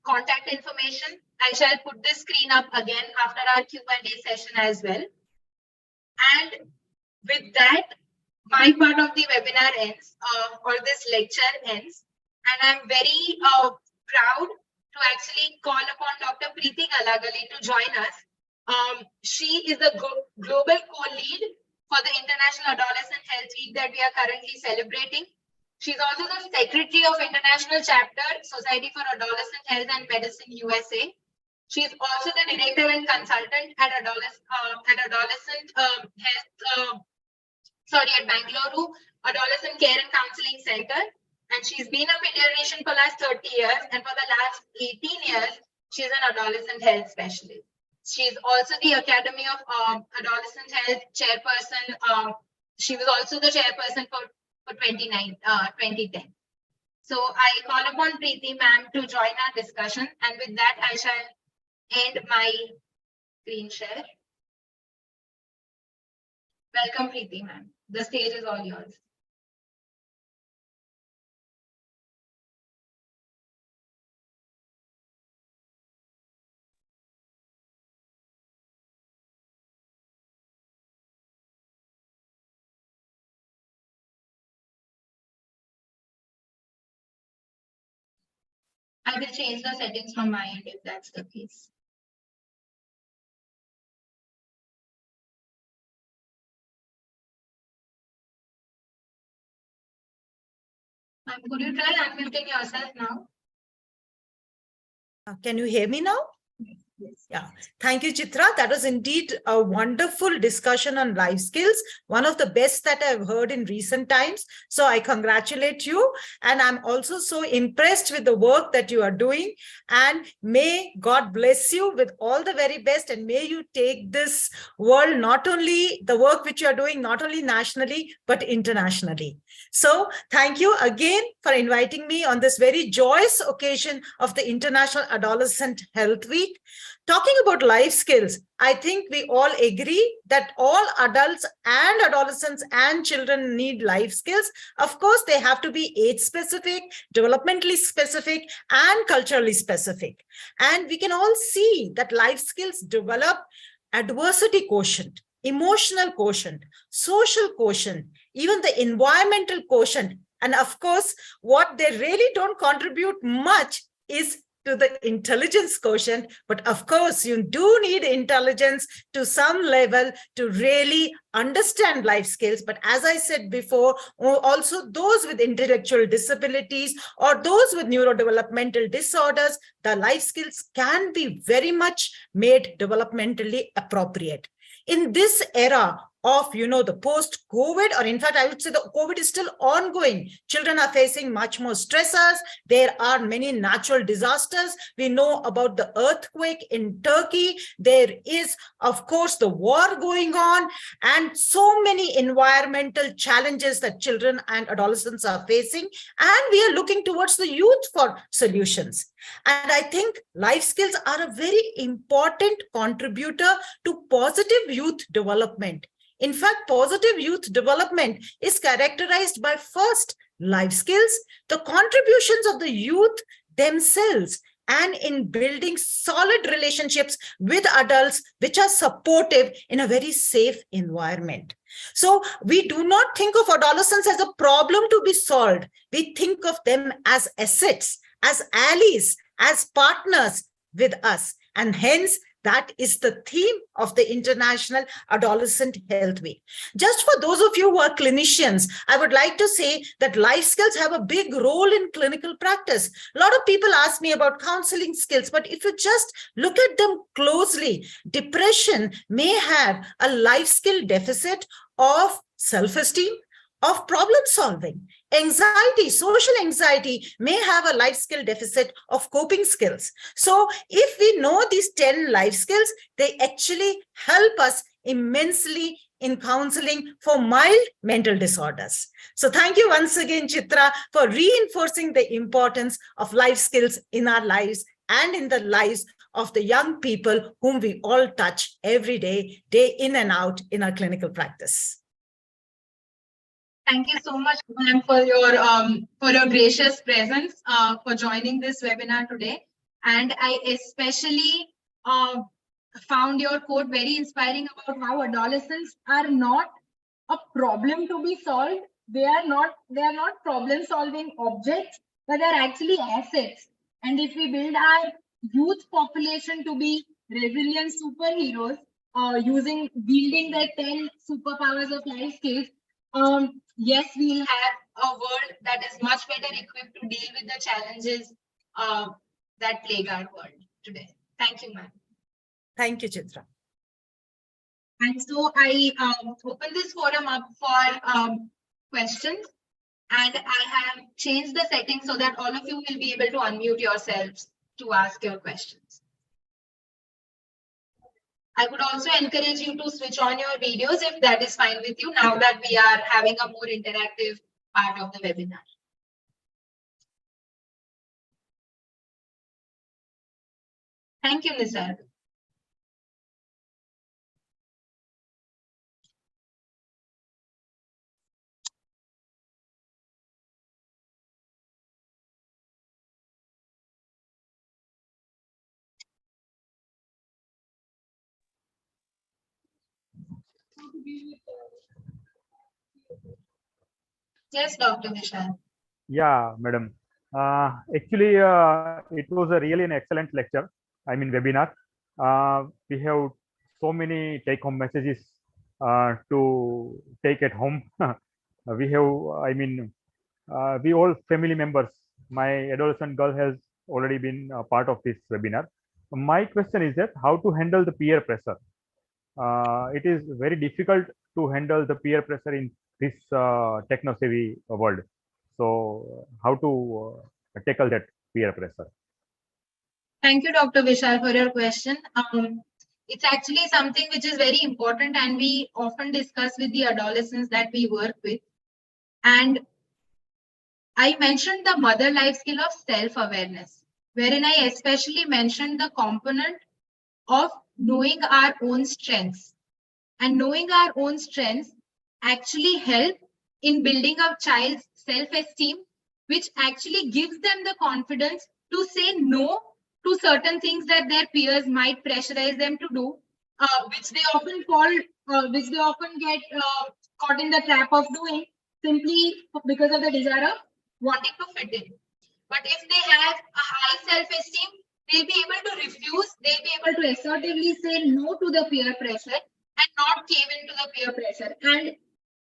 contact information. I shall put this screen up again after our Q&A session as well. And with that, my part of the webinar ends, or this lecture ends. And I'm very proud to actually call upon Dr. Preeti Galagali to join us. She is the global co-lead for the International Adolescent Health Week that we are currently celebrating. She's also the Secretary of International Chapter, Society for Adolescent Health and Medicine, USA. She's also the Director and Consultant at Adolescent Health, at Bangalore Adolescent Care and Counseling Center. And she's been a pediatrician for the last 30 years, and for the last 18 years, she's an adolescent health specialist. She's also the Academy of Adolescent Health chairperson. She was also the chairperson for 2010. So I call upon Preeti ma'am to join our discussion, and with that, I shall end my screen share. Welcome, Preeti ma'am. The stage is all yours. I will change the settings from my end if that's the case. Could you try unmuting yourself now? Can you hear me now? Yes. Yeah. Thank you, Chitra. That was indeed a wonderful discussion on life skills, one of the best that I've heard in recent times. So I congratulate you. And I'm also so impressed with the work that you are doing. And may God bless you with all the very best. And may you take this world, not only the work which you are doing, not only nationally, but internationally. So thank you again for inviting me on this very joyous occasion of the International Adolescent Health Week. Talking about life skills, I think we all agree that all adults and adolescents and children need life skills. Of course, they have to be age specific, developmentally specific, and culturally specific. And we can all see that life skills develop adversity quotient, emotional quotient, social quotient, even the environmental quotient. And of course, what they really don't contribute much is to the intelligence quotient. But of course, you do need intelligence to some level to really understand life skills. But as I said before, also those with intellectual disabilities or those with neurodevelopmental disorders, the life skills can be very much made developmentally appropriate. In this era of, the post-COVID, or in fact, I would say the COVID is still ongoing. Children are facing much more stressors. There are many natural disasters. We know about the earthquake in Turkey. There is, of course, the war going on, and so many environmental challenges that children and adolescents are facing. And we are looking towards the youth for solutions. And I think life skills are a very important contributor to positive youth development. In fact, positive youth development is characterized by first, life skills, the contributions of the youth themselves, and in building solid relationships with adults which are supportive in a very safe environment. So we do not think of adolescents as a problem to be solved. We think of them as assets, as allies, as partners with us. And hence, that is the theme of the International Adolescent Health Week. Just for those of you who are clinicians, I would like to say that life skills have a big role in clinical practice. A lot of people ask me about counseling skills, but if you just look at them closely, depression may have a life skill deficit of self-esteem, of problem solving. Anxiety, social anxiety may have a life skill deficit of coping skills. So if we know these 10 life skills, they actually help us immensely in counseling for mild mental disorders. So thank you once again, Chitra, for reinforcing the importance of life skills in our lives and in the lives of the young people whom we all touch every day, day in and out in our clinical practice. Thank you so much, ma'am, for your gracious presence, for joining this webinar today. And I especially found your quote very inspiring about how adolescents are not a problem to be solved. They are not problem-solving objects, but they're actually assets. And if we build our youth population to be resilient superheroes, wielding their 10 superpowers of life skills, yes, we'll have a world that is much better equipped to deal with the challenges that plague our world today. Thank you, ma'am. Thank you, Chitra. And so I open this forum up for questions, and I have changed the settings so that all of you will be able to unmute yourselves to ask your questions. I would also encourage you to switch on your videos if that is fine with you, now that we are having a more interactive part of the webinar. Thank you, Ms. Arvind. Yes, Dr. Vishal. Yeah, madam. Actually, it was a really an excellent lecture. I mean, webinar. We have so many take-home messages to take at home. We have, I mean, we all family members. My adolescent girl has already been a part of this webinar. My question is that how to handle the peer pressure. It is very difficult to handle the peer pressure in this techno-savvy world. So how to tackle that peer pressure? Thank you, Dr. Vishal, for your question. It's actually something which is very important, and we often discuss with the adolescents that we work with. And I mentioned the mother life skill of self-awareness, wherein I especially mentioned the component of knowing our own strengths. And knowing our own strengths actually help in building a child's self-esteem, which actually gives them the confidence to say no to certain things that their peers might pressurize them to do, which they often get caught in the trap of doing simply because of the desire of wanting to fit in. But if they have a high self-esteem, they'll be able to refuse, they'll be able to assertively say no to the peer pressure and not cave into the peer pressure. And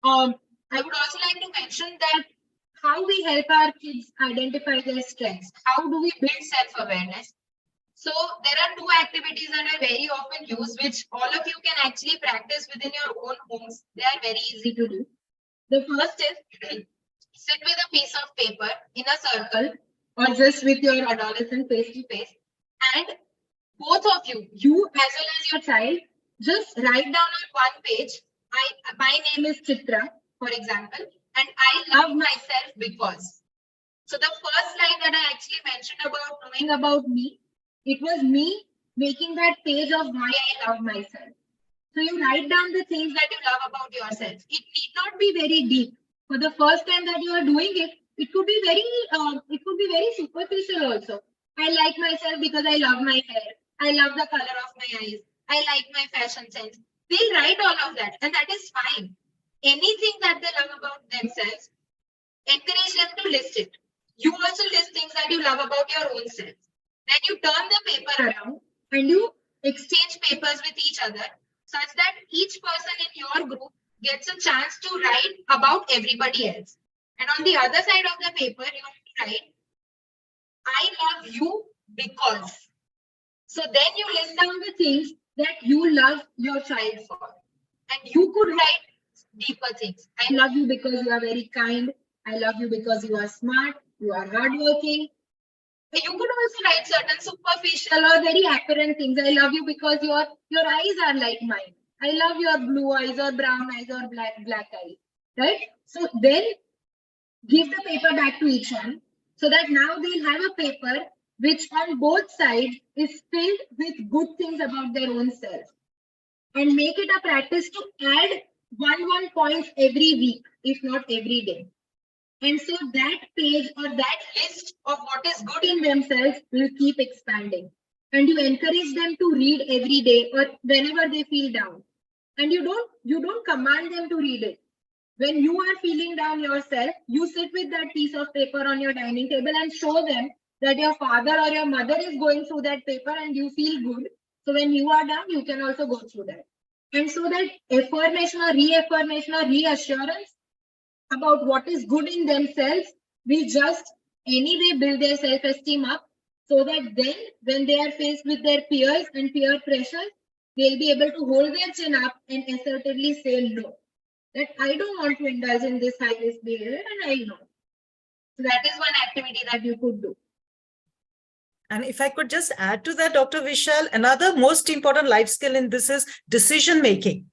I would also like to mention that how we help our kids identify their strengths. How do we build self-awareness? So there are two activities that I very often use, which all of you can actually practice within your own homes. They are very easy to do. The first is sit with a piece of paper in a circle or just with your adolescent face to face, and both of you as well as your child, just write down on one page, my name is Chitra, for example, and I love myself because. So the first slide that I actually mentioned about knowing about me, it was me making that page of why I love myself. So you write down the things that you love about yourself. It need not be very deep. For the first time that you are doing it, it could be very superficial also. I like myself because I love my hair. I love the color of my eyes. I like my fashion sense. They'll write all of that, and that is fine. Anything that they love about themselves, encourage them to list it. You also list things that you love about your own self. Then you turn the paper around and you exchange papers with each other such that each person in your group gets a chance to write about everybody else. And on the other side of the paper, you have to write, I love you because. So then you list down the things that you love your child for. And you could write deeper things. I love you because you are very kind. I love you because you are smart. You are hardworking. You could also write certain superficial or very apparent things. I love you because your eyes are like mine. I love your blue eyes or brown eyes or black eyes. Right? So then give the paper back to each one so that now they'll have a paper which on both sides is filled with good things about their own self. And make it a practice to add one points every week, if not every day. And so that page or that list of what is good in themselves will keep expanding. And you encourage them to read every day or whenever they feel down. And you don't command them to read it. When you are feeling down yourself, you sit with that piece of paper on your dining table and show them that your father or your mother is going through that paper and you feel good. So when you are down, you can also go through that. And so that affirmation or reassurance about what is good in themselves will just anyway build their self-esteem up so that then when they are faced with their peers and peer pressure, they'll be able to hold their chin up and assertively say no. That I don't want to indulge in this high risk behavior and I know. So that is one activity that you could do. And if I could just add to that, Dr. Vishal, another most important life skill in this is decision making.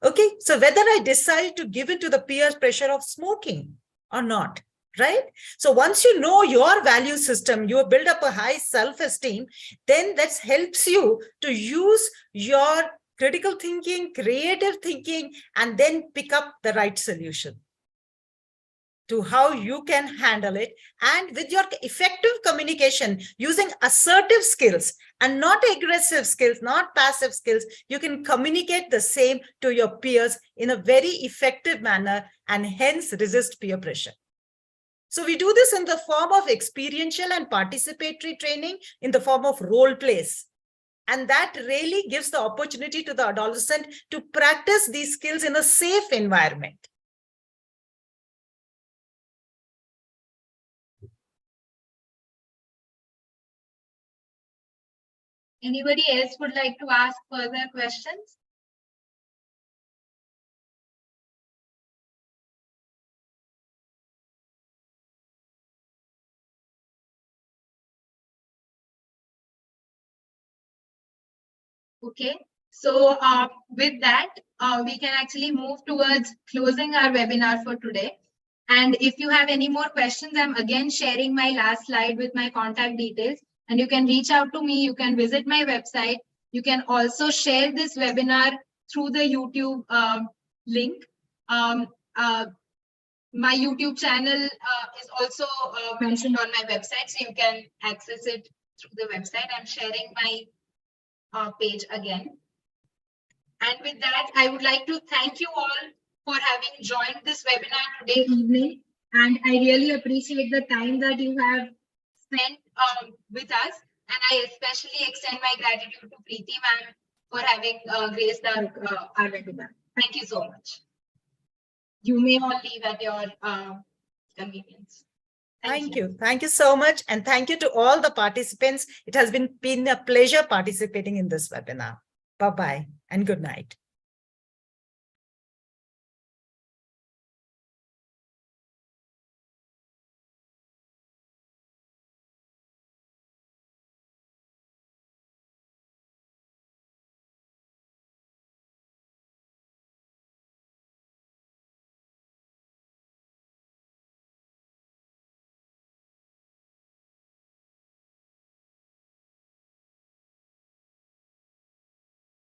Okay, so whether I decide to give in to the peer pressure of smoking or not, right? So once you know your value system, you build up a high self-esteem, then that helps you to use your critical thinking, creative thinking, and then pick up the right solution to how you can handle it. And with your effective communication, using assertive skills and not aggressive skills, not passive skills, you can communicate the same to your peers in a very effective manner and hence resist peer pressure. So we do this in the form of experiential and participatory training in the form of role plays. And that really gives the opportunity to the adolescent to practice these skills in a safe environment. Anybody else would like to ask further questions? Okay, so with that, we can actually move towards closing our webinar for today. And if you have any more questions, I'm again sharing my last slide with my contact details. And you can reach out to me. You can visit my website. You can also share this webinar through the YouTube link. My YouTube channel is also mentioned on my website, so you can access it through the website. I'm sharing my page again. And with that, I would like to thank you all for having joined this webinar today evening. And I really appreciate the time that you have spent with us. And I especially extend my gratitude to Preeti ma'am for having graced our webinar. Thank you so much. You may all leave at your convenience. Thank you. Thank you so much. And thank you to all the participants. It has been a pleasure participating in this webinar. Bye-bye and good night.